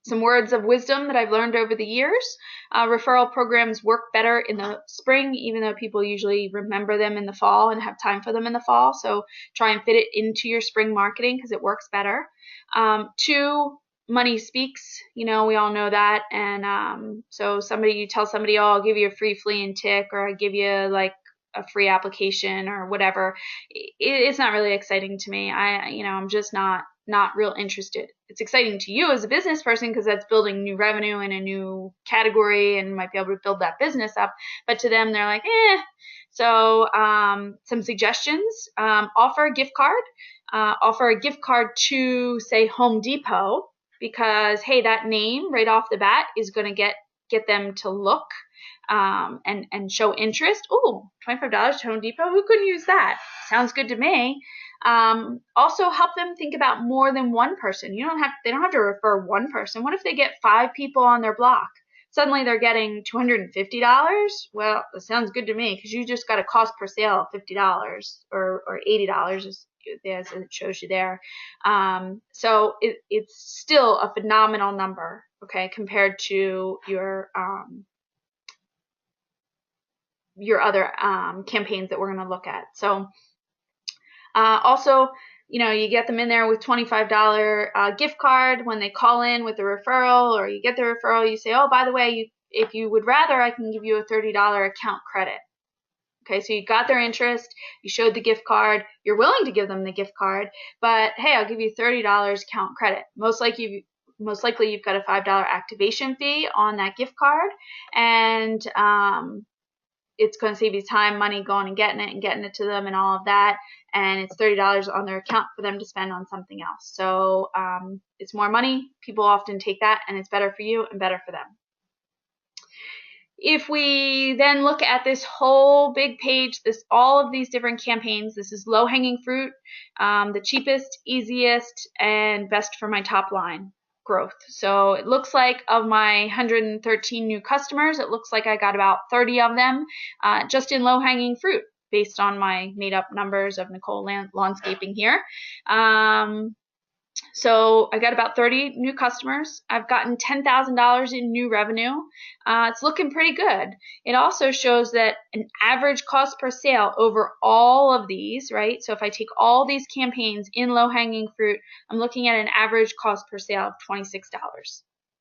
Some words of wisdom that I've learned over the years. Referral programs work better in the spring, even though people usually remember them in the fall and have time for them in the fall. So try and fit it into your spring marketing because it works better. 2, money speaks. We all know that. And so you tell somebody, oh, I'll give you a free flea and tick, or I give you like a free application or whatever. It's not really exciting to me. I'm just not real interested. It's exciting to you as a business person because that's building new revenue in a new category and might be able to build that business up. But to them, they're like, eh. So some suggestions: offer a gift card. Offer a gift card to, say, Home Depot, because hey, that name right off the bat is going to get them to look and show interest. Ooh, $25 to Home Depot. Who couldn't use that? Sounds good to me. Also help them think about more than one person. They don't have to refer one person. What if they get 5 people on their block? Suddenly they're getting $250. Well, that sounds good to me, because you just got a cost per sale of $50 or $80 as it shows you there. So it's still a phenomenal number, okay, compared to your other campaigns that we're going to look at. So also, you get them in there with $25 gift card when they call in with the referral, or you get the referral, you say, oh, by the way, if you would rather, I can give you a $30 account credit. Okay, so you got their interest, you showed the gift card, you're willing to give them the gift card, but hey, I'll give you $30 account credit. Most likely you've got a $5 activation fee on that gift card, and it's going to save you time, money, going and getting it to them and all of that. And it's $30 on their account for them to spend on something else. So it's more money. People often take that, and it's better for you and better for them. If we then look at this whole big page, all of these different campaigns, this is low-hanging fruit, the cheapest, easiest, and best for my top line growth. So it looks like of my 113 new customers, it looks like I got about 30 of them just in low-hanging fruit, based on my made-up numbers of Nicole Landscaping here. So I got about 30 new customers. I've gotten $10,000 in new revenue. It's looking pretty good. It also shows that an average cost per sale over all of these, right? So if I take all these campaigns in low-hanging fruit, I'm looking at an average cost per sale of $26.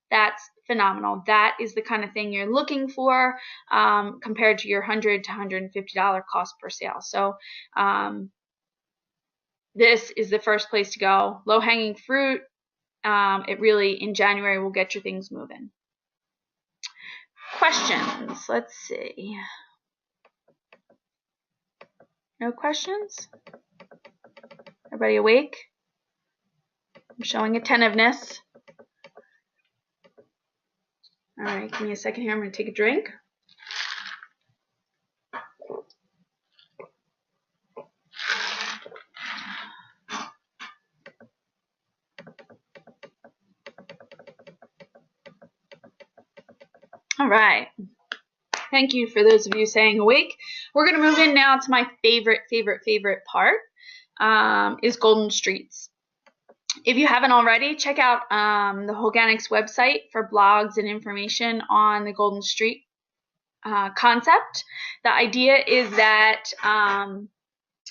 That's phenomenal. That is the kind of thing you're looking for compared to your $100 to $150 cost per sale. So this is the first place to go. Low-hanging fruit. It really, in January, will get your things moving. Questions? Let's see. No questions? Everybody awake? I'm showing attentiveness. All right, give me a second here. I'm going to take a drink. All right. Thank you for those of you staying awake. We're going to move in now to my favorite part, is Golden Streets. If you haven't already, check out the Organics website for blogs and information on the Golden Street concept. The idea is that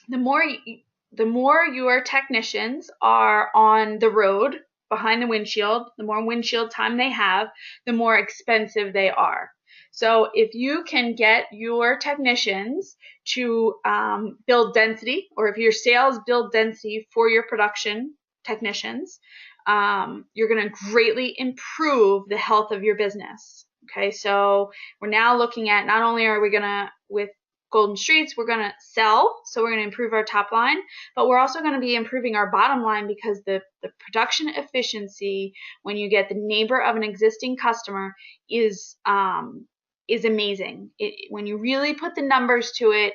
the more your technicians are on the road behind the windshield, the more windshield time they have, the more expensive they are. So if you can get your technicians to build density, or if your sales build density for your production technicians, you're going to greatly improve the health of your business. Okay, so we're now looking at, not only are we going to, with Golden Streets, we're going to sell, so we're going to improve our top line, but we're also going to be improving our bottom line, because the production efficiency when you get the neighbor of an existing customer is amazing. When you really put the numbers to it,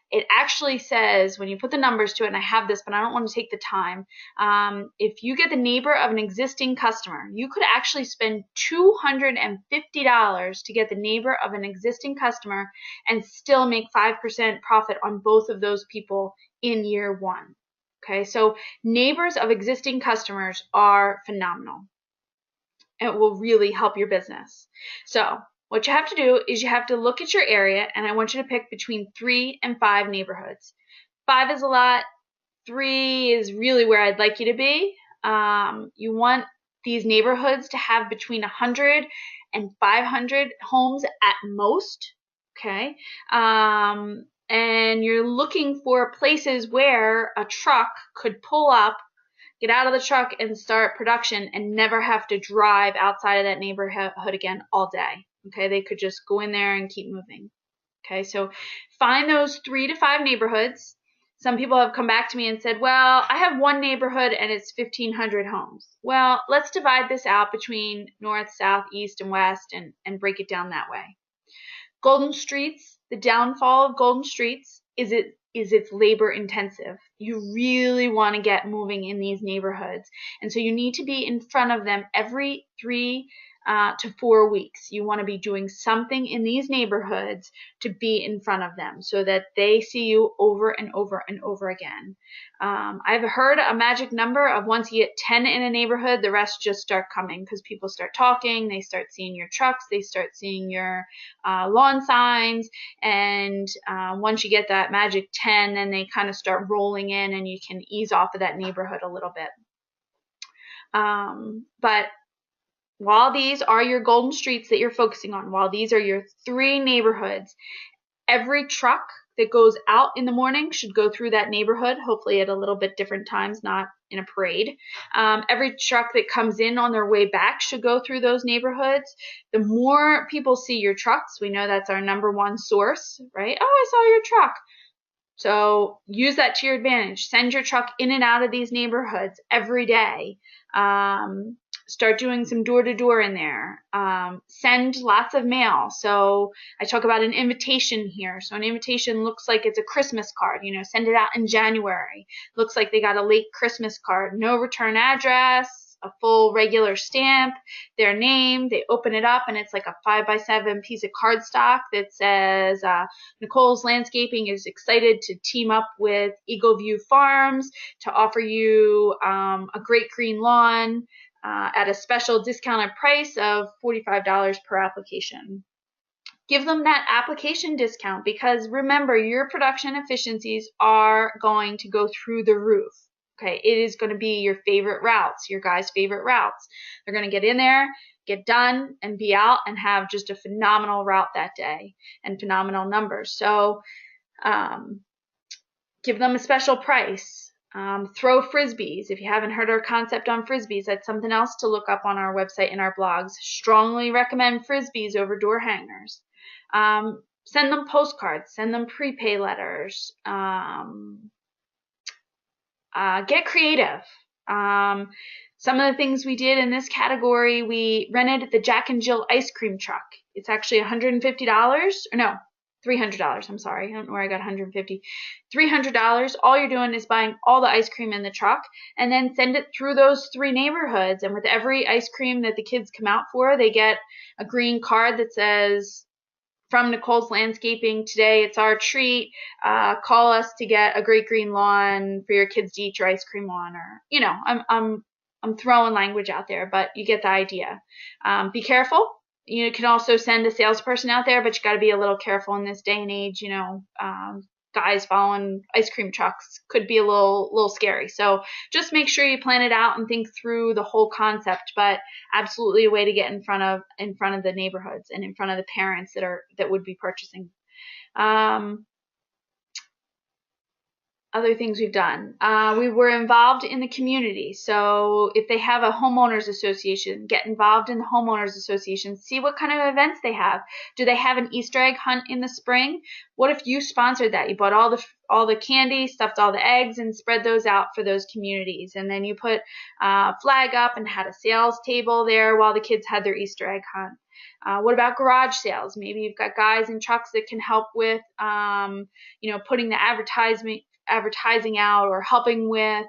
it actually says, when you put the numbers to it, and I have this, but I don't want to take the time, if you get the neighbor of an existing customer, you could actually spend $250 to get the neighbor of an existing customer and still make 5% profit on both of those people in year one. Okay, so neighbors of existing customers are phenomenal. It will really help your business. So what you have to do is you have to look at your area, and I want you to pick between 3 and 5 neighborhoods. 5 is a lot. 3 is really where I'd like you to be. You want these neighborhoods to have between 100 and 500 homes at most. Okay. And you're looking for places where a truck could pull up, get out of the truck, and start production and never have to drive outside of that neighborhood again all day. Okay, they could just go in there and keep moving. Okay, so find those 3 to 5 neighborhoods. Some people have come back to me and said, well, I have one neighborhood and it's 1,500 homes. Well, let's divide this out between north, south, east, and west and break it down that way. Golden Streets, the downfall of Golden Streets is it's labor intensive. You really want to get moving in these neighborhoods. And so you need to be in front of them every 3 to 4 weeks. You want to be doing something in these neighborhoods to be in front of them so that they see you over and over and over again. I've heard a magic number of, once you get 10 in a neighborhood, the rest just start coming, because people start talking, they start seeing your trucks, they start seeing your lawn signs, and once you get that magic 10, then they kind of start rolling in and you can ease off of that neighborhood a little bit. But while these are your Golden Streets that you're focusing on, while these are your 3 neighborhoods, every truck that goes out in the morning should go through that neighborhood, hopefully at a little bit different times, not in a parade. Every truck that comes in on their way back should go through those neighborhoods. The more people see your trucks, we know that's our number one source, right? Oh, I saw your truck. So use that to your advantage. Send your truck in and out of these neighborhoods every day. Start doing some door-to-door in there. Send lots of mail. So I talk about an invitation here. So an invitation looks like it's a Christmas card. Send it out in January. Looks like they got a late Christmas card. No return address, a full regular stamp, their name. They open it up and it's like a 5x7 piece of cardstock that says, Nicole's Landscaping is excited to team up with Eagle View Farms to offer you a great green lawn at a special discounted price of $45 per application. Give them that application discount, because remember, your production efficiencies are going to go through the roof. Okay, it is going to be your favorite routes, your guys' favorite routes. They're going to get in there, get done, and be out and have just a phenomenal route that day and phenomenal numbers. So give them a special price. Throw frisbees. If you haven't heard our concept on frisbees, that's something else to look up on our website and our blogs. Strongly recommend frisbees over door hangers. Send them postcards. Send them prepay letters. Get creative. Some of the things we did in this category, we rented the Jack and Jill ice cream truck. It's actually $150, or no, $300. I'm sorry. I don't know where I got $150. $300. All you're doing is buying all the ice cream in the truck and then send it through those 3 neighborhoods. And with every ice cream that the kids come out for, they get a green card that says, "From Nicole's Landscaping, today it's our treat. Call us to get a great green lawn for your kids to eat your ice cream on." Or, you know, I'm throwing language out there, but you get the idea. Be careful. You can also send a salesperson out there, but you got to be a little careful in this day and age. You know, guys following ice cream trucks could be a little scary. So just make sure you plan it out and think through the whole concept. But absolutely a way to get in front of the neighborhoods and in front of the parents that would be purchasing. Other things we've done. We were involved in the community. So if they have a homeowners association, get involved in the homeowners association. See what kind of events they have. Do they have an Easter egg hunt in the spring? What if you sponsored that? You bought all the candy, stuffed all the eggs, and spread those out for those communities. And then you put a flag up and had a sales table there while the kids had their Easter egg hunt. What about garage sales? Maybe you've got guys in trucks that can help with, putting the advertising out, or helping with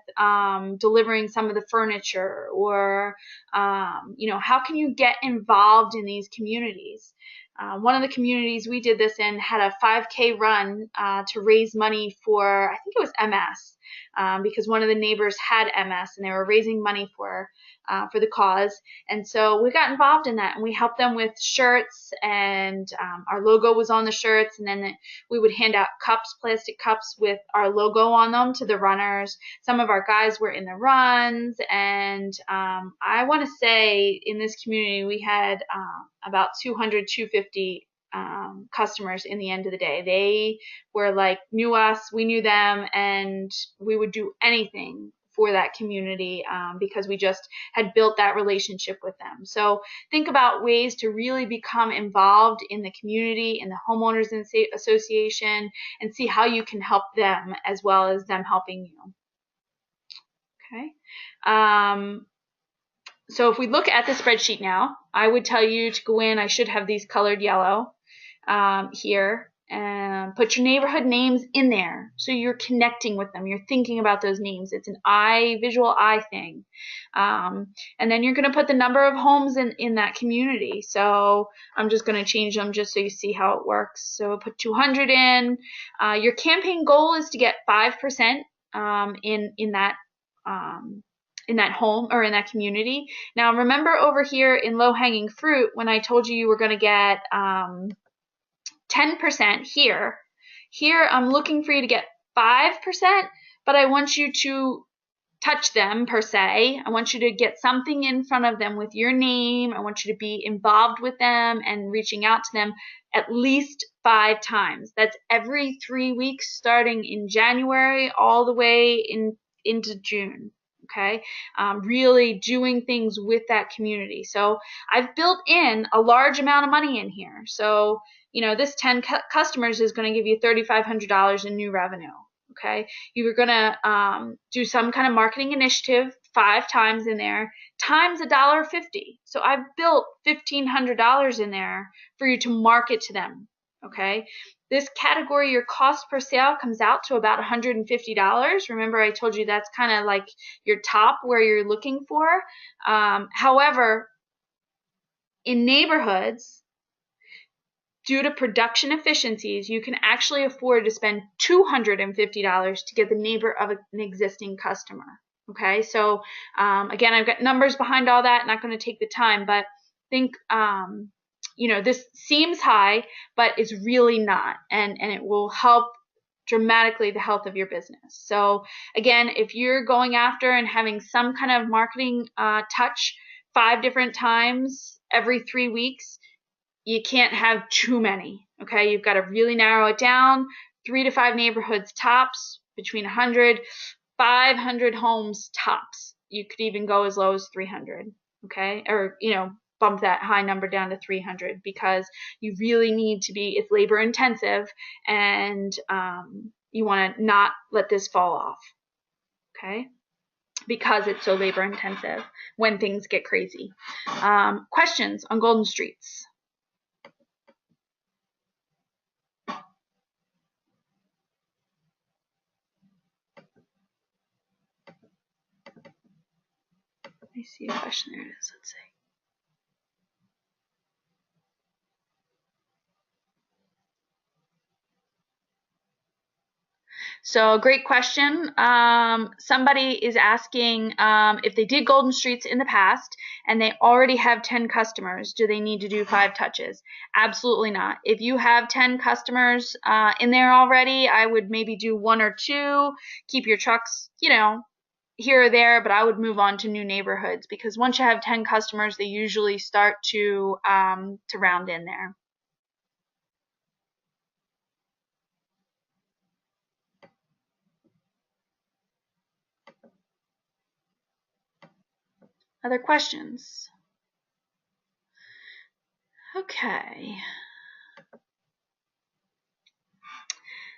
delivering some of the furniture, or how can you get involved in these communities? One of the communities we did this in had a 5K run to raise money for, I think it was MS, because one of the neighbors had MS and they were raising money for the cause. And so we got involved in that, and we helped them with shirts, and our logo was on the shirts, and then we would hand out cups, plastic cups with our logo on them to the runners. Some of our guys were in the runs, and I want to say in this community we had about 250 customers in the end of the day. They were like, knew us, we knew them, and we would do anything for that community because we just had built that relationship with them. So think about ways to really become involved in the community, in the homeowners association, and see how you can help them as well as them helping you. Okay. So if we look at the spreadsheet now, I would tell you to go in. I should have these colored yellow here. And put your neighborhood names in there so you're connecting with them. You're thinking about those names. It's an visual eye thing. And then you're going to put the number of homes in that community. So I'm just going to change them just so you see how it works. So put 200 in. Your campaign goal is to get 5% in that home or in that community. Now remember over here in low-hanging fruit, when I told you were going to get 10% here I'm looking for you to get 5%, but I want you to touch them per se. I want you to get something in front of them with your name. I want you to be involved with them and reaching out to them at least 5 times. That's every 3 weeks starting in January all the way into June. Okay, really doing things with that community. So I've built in a large amount of money in here. So this 10 customers is going to give you $3,500 in new revenue. Okay, you're going to do some kind of marketing initiative 5 times in there, times $1.50. So I've built $1,500 in there for you to market to them. Okay, this category, your cost per sale comes out to about $150. Remember, I told you that's kind of like your top where you're looking for. However, in neighborhoods, due to production efficiencies, you can actually afford to spend $250 to get the neighbor of an existing customer. Okay, so again, I've got numbers behind all that. Not going to take the time, but think, this seems high, but it's really not, and it will help dramatically the health of your business. So again, if you're going after and having some kind of marketing touch 5 different times every 3 weeks, you can't have too many. Okay, you've got to really narrow it down. 3 to 5 neighborhoods tops, between 100, 500 homes tops. You could even go as low as 300. Okay, or bump that high number down to 300, because you really need to be, it's labor intensive, and you want to not let this fall off. Okay. because it's so labor intensive when things get crazy. Questions on Golden Streets? I see a question. There it is. Let's see. So great question. Somebody is asking if they did Golden Streets in the past and they already have 10 customers, do they need to do 5 touches? Absolutely not. If you have 10 customers in there already, I would maybe do 1 or 2, keep your trucks, here or there, but I would move on to new neighborhoods because once you have 10 customers, they usually start to round in there. Other questions? Okay.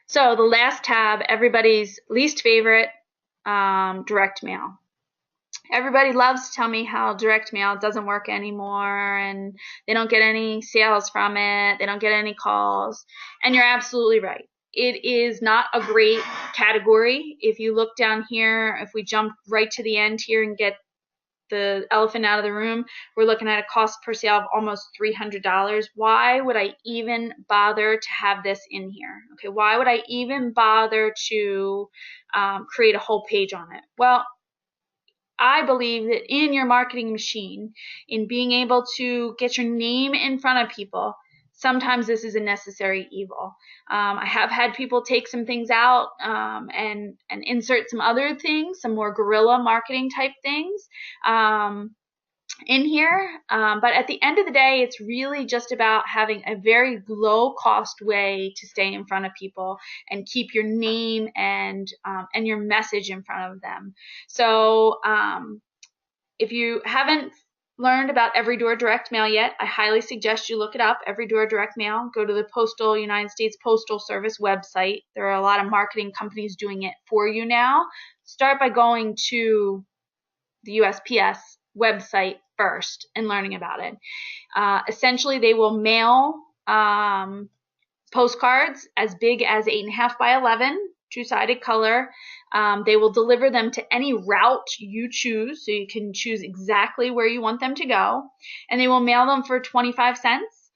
So the last tab, everybody's least favorite, direct mail. Everybody loves to tell me how direct mail doesn't work anymore and they don't get any sales from it, they don't get any calls, and you're absolutely right. It is not a great category. If you look down here, if we jump right to the end here and get the elephant out of the room, we're looking at a cost per sale of almost $300. Why would I even bother to have this in here? Okay, why would I even bother to create a whole page on it? Well, I believe that in your marketing machine, in being able to get your name in front of people, sometimes this is a necessary evil. I have had people take some things out and insert some other things, some more guerrilla marketing type things in here. But at the end of the day, it's really just about having a very low cost way to stay in front of people and keep your name and your message in front of them. So if you haven't learned about Every Door Direct Mail yet, I highly suggest you look it up, Every Door Direct Mail. Go to the United States Postal Service website. There are a lot of marketing companies doing it for you now. Start by going to the USPS website first and learning about it. Essentially, they will mail postcards as big as 8.5 by 11, two-sided color. They will deliver them to any route you choose, so you can choose exactly where you want them to go, and they will mail them for 25 cents.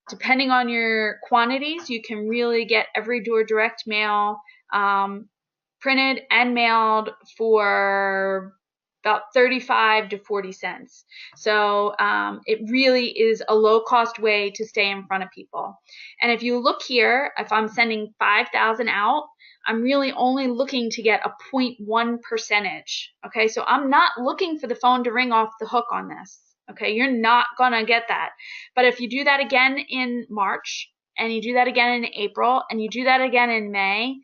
Depending on your quantities, you can really get Every Door Direct Mail printed and mailed for about 35 to 40 cents. So it really is a low-cost way to stay in front of people. And if you look here, if I'm sending 5,000 out, I'm really only looking to get a 0.1 percentage. Okay, so I'm not looking for the phone to ring off the hook on this. Okay, you're not gonna get that. But if you do that again in March, and you do that again in April, and you do that again in May,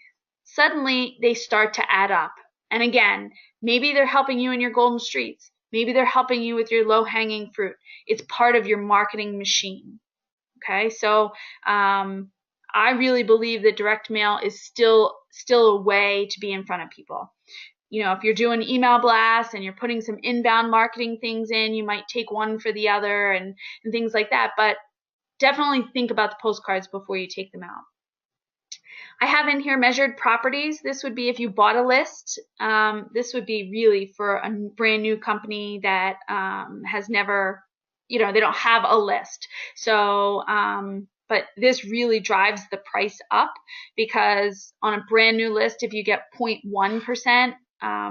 suddenly they start to add up. And again, maybe they're helping you in your Golden Streets. Maybe they're helping you with your low-hanging fruit. It's part of your marketing machine. Okay, so I really believe that direct mail is still a way to be in front of people. If you're doing email blasts and you're putting some inbound marketing things in, you might take one for the other and things like that. But definitely think about the postcards before you take them out. I have in here measured properties. This would be if you bought a list. This would be really for a brand new company that has never, they don't have a list. So, but this really drives the price up because on a brand new list, if you get 0.1%,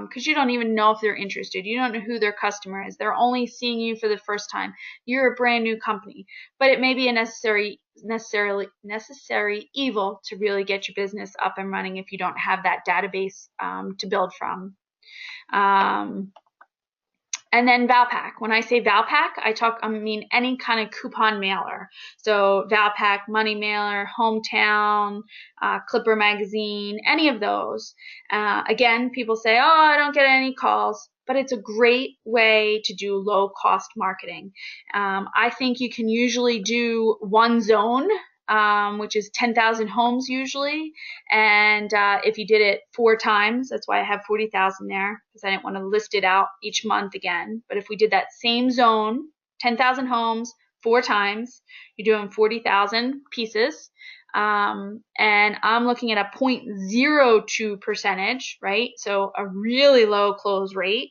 because you don't even know if they're interested. You don't know who their customer is. They're only seeing you for the first time. You're a brand new company, but it may be a necessary evil to really get your business up and running if you don't have that database to build from. And then Valpak. When I say Valpak, I mean any kind of coupon mailer. So Valpak, Money Mailer, Hometown, Clipper Magazine, any of those. Again, people say, oh, I don't get any calls. But it's a great way to do low-cost marketing. I think you can usually do one zone which is 10,000 homes usually. And if you did it 4 times, that's why I have 40,000 there, because I didn't want to list it out each month again. But if we did that same zone, 10,000 homes, 4 times, you're doing 40,000 pieces. And I'm looking at a 0.02 percentage, right? So a really low close rate.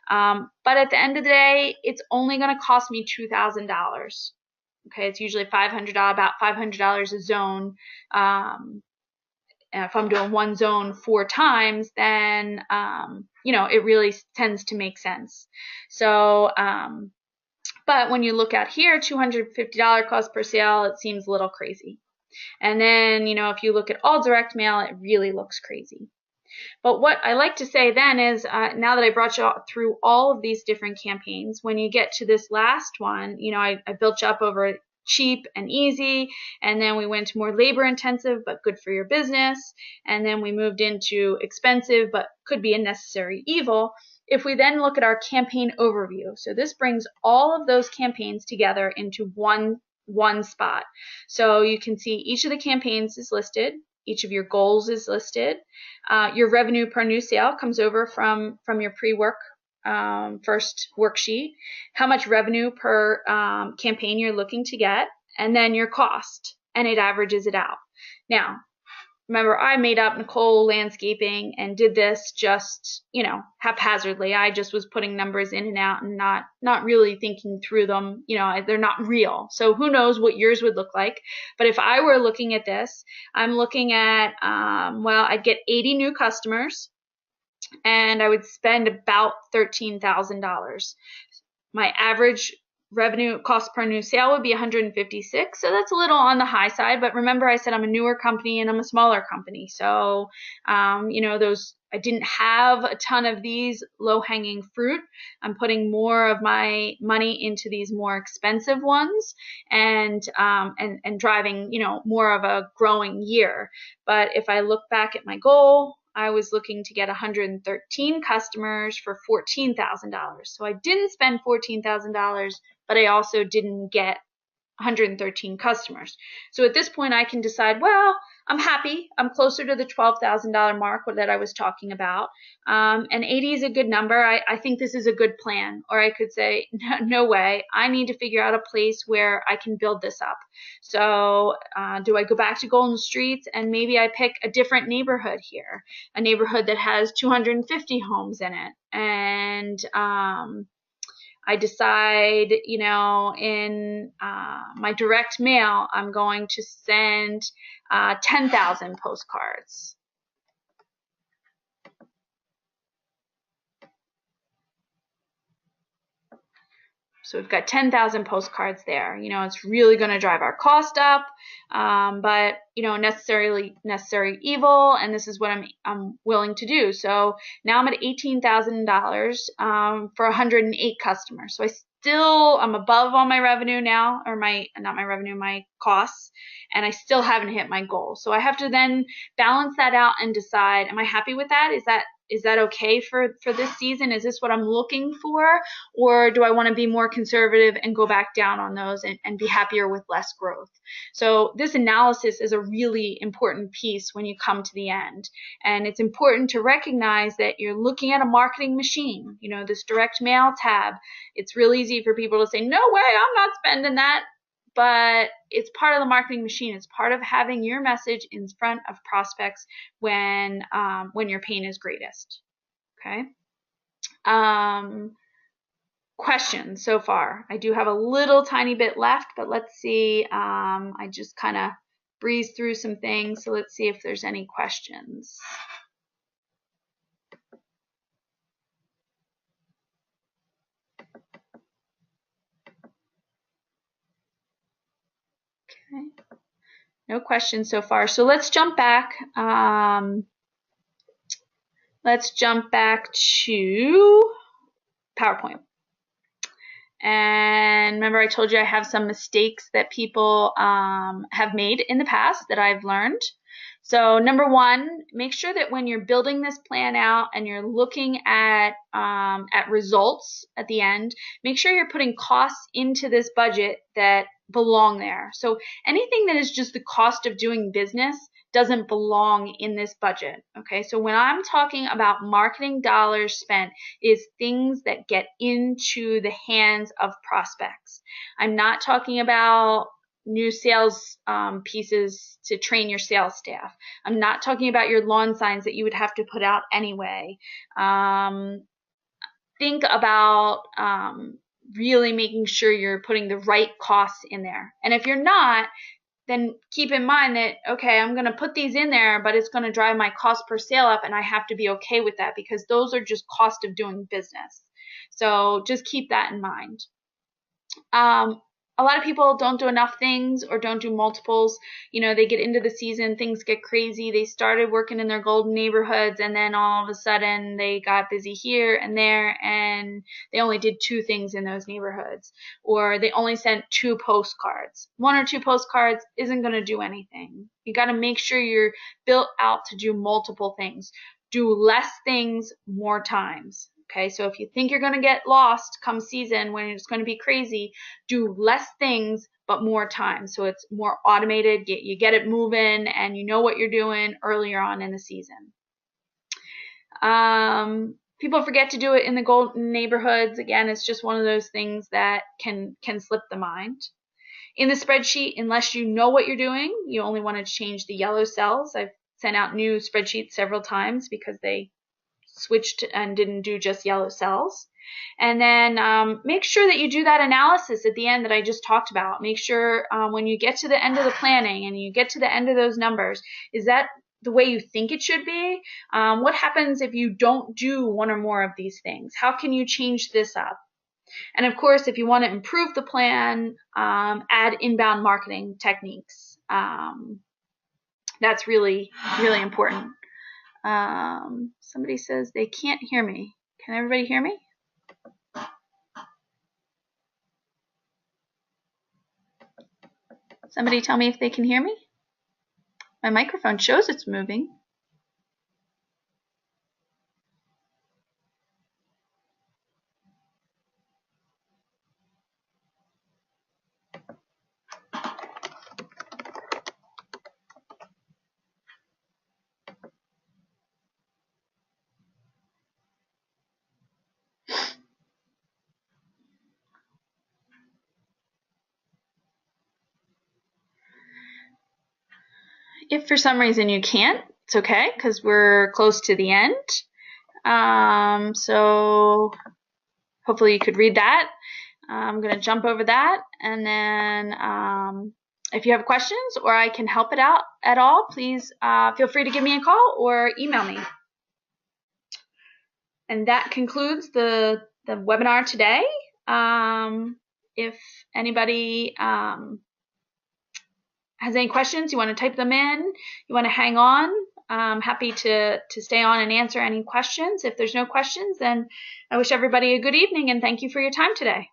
But at the end of the day, it's only going to cost me $2,000. Okay, it's usually $500, about $500 a zone. And if I'm doing one zone 4 times, then it really tends to make sense. So, but when you look at here, $250 cost per sale, it seems a little crazy. And then, if you look at all direct mail, it really looks crazy. But what I like to say then is, now that I brought you through all of these different campaigns, when you get to this last one, I built you up over cheap and easy, and then we went to more labor intensive but good for your business, and then we moved into expensive but could be a necessary evil. If we then look at our campaign overview, so this brings all of those campaigns together into one spot. So you can see each of the campaigns is listed, each of your goals is listed. Your revenue per new sale comes over from your pre-work first worksheet, how much revenue per campaign you're looking to get, and then your cost, and it averages it out. Now, remember, I made up Nicole Landscaping and did this just, haphazardly. I just was putting numbers in and out and not really thinking through them. They're not real. So who knows what yours would look like. But if I were looking at this, I'm looking at, I'd get 80 new customers and I would spend about $13,000. My average revenue cost per new sale would be $156, so that's a little on the high side. But remember, I said I'm a newer company and I'm a smaller company, so I didn't have a ton of these low-hanging fruit. I'm putting more of my money into these more expensive ones and driving more of a growing year. But if I look back at my goal, I was looking to get 113 customers for $14,000. So I didn't spend $14,000, but I also didn't get 113 customers. So at this point, I can decide, well, I'm happy. I'm closer to the $12,000 mark that I was talking about. And 80 is a good number. I think this is a good plan. Or I could say, no way. I need to figure out a place where I can build this up. So do I go back to Golden Streets and maybe I pick a different neighborhood here, a neighborhood that has 250 homes in it. And I decide, in my direct mail, I'm going to send 10,000 postcards. So we've got 10,000 postcards there. It's really going to drive our cost up, but necessary evil, and this is what I'm willing to do. So now I'm at $18,000 for 108 customers. So I'm above all my revenue now, or my costs, and I still haven't hit my goal. So I have to then balance that out and decide, am I happy with that? Is that okay for this season? Is this what I'm looking for? Or do I want to be more conservative and go back down on those and be happier with less growth? So this analysis is a really important piece when you come to the end. And it's important to recognize that you're looking at a marketing machine. This direct mail tab, it's real easy for people to say, no way, I'm not spending that. But it's part of the marketing machine. It's part of having your message in front of prospects when your pain is greatest. Okay. Questions so far? I do have a little tiny bit left, but let's see. I just kind of breezed through some things, so let's see if there's any questions. Okay. No questions so far. So let's jump back. Let's jump back to PowerPoint. And remember, I told you I have some mistakes that people have made in the past that I've learned. So number one, make sure that when you're building this plan out and you're looking at results at the end, make sure you're putting costs into this budget that belong there. So anything that is just the cost of doing business doesn't belong in this budget. Okay, so when I'm talking about marketing dollars spent, is things that get into the hands of prospects. I'm not talking about new sales pieces to train your sales staff. I'm not talking about your lawn signs that you would have to put out anyway. Think about really making sure you're putting the right costs in there. And if you're not, then keep in mind that, okay, I'm going to put these in there, but it's going to drive my cost per sale up, and I have to be okay with that because those are just cost of doing business. So just keep that in mind. A lot of people don't do enough things or don't do multiples. You know, they get into the season, things get crazy. They started working in their golden neighborhoods, and then all of a sudden they got busy here and there, and they only did 2 things in those neighborhoods, or they only sent 2 postcards. 1 or 2 postcards isn't going to do anything. You got to make sure you're built out to do multiple things. Do less things more times. Okay, so if you think you're going to get lost come season when it's going to be crazy, do less things but more time. So it's more automated, you get it moving, and you know what you're doing earlier on in the season. People forget to do it in the golden neighborhoods. Again, it's just one of those things that can slip the mind. In the spreadsheet, unless you know what you're doing, you only want to change the yellow cells. I've sent out new spreadsheets several times because they switched and didn't do just yellow cells. And then make sure that you do that analysis at the end that I just talked about. Make sure when you get to the end of the planning and you get to the end of those numbers, is that the way you think it should be? What happens if you don't do one or more of these things? How can you change this up? And of course, if you want to improve the plan, add inbound marketing techniques. That's really, really important. Somebody says they can't hear me. Can everybody hear me? Somebody tell me if they can hear me. My microphone shows it's moving. If for some reason you can't, it's okay because we're close to the end. So hopefully you could read that. I'm going to jump over that, and then if you have questions or I can help it out at all, please feel free to give me a call or email me. And that concludes the webinar today. If anybody has any questions, you want to type them in, you want to hang on, I'm happy to stay on and answer any questions. If there's no questions, then I wish everybody a good evening and thank you for your time today.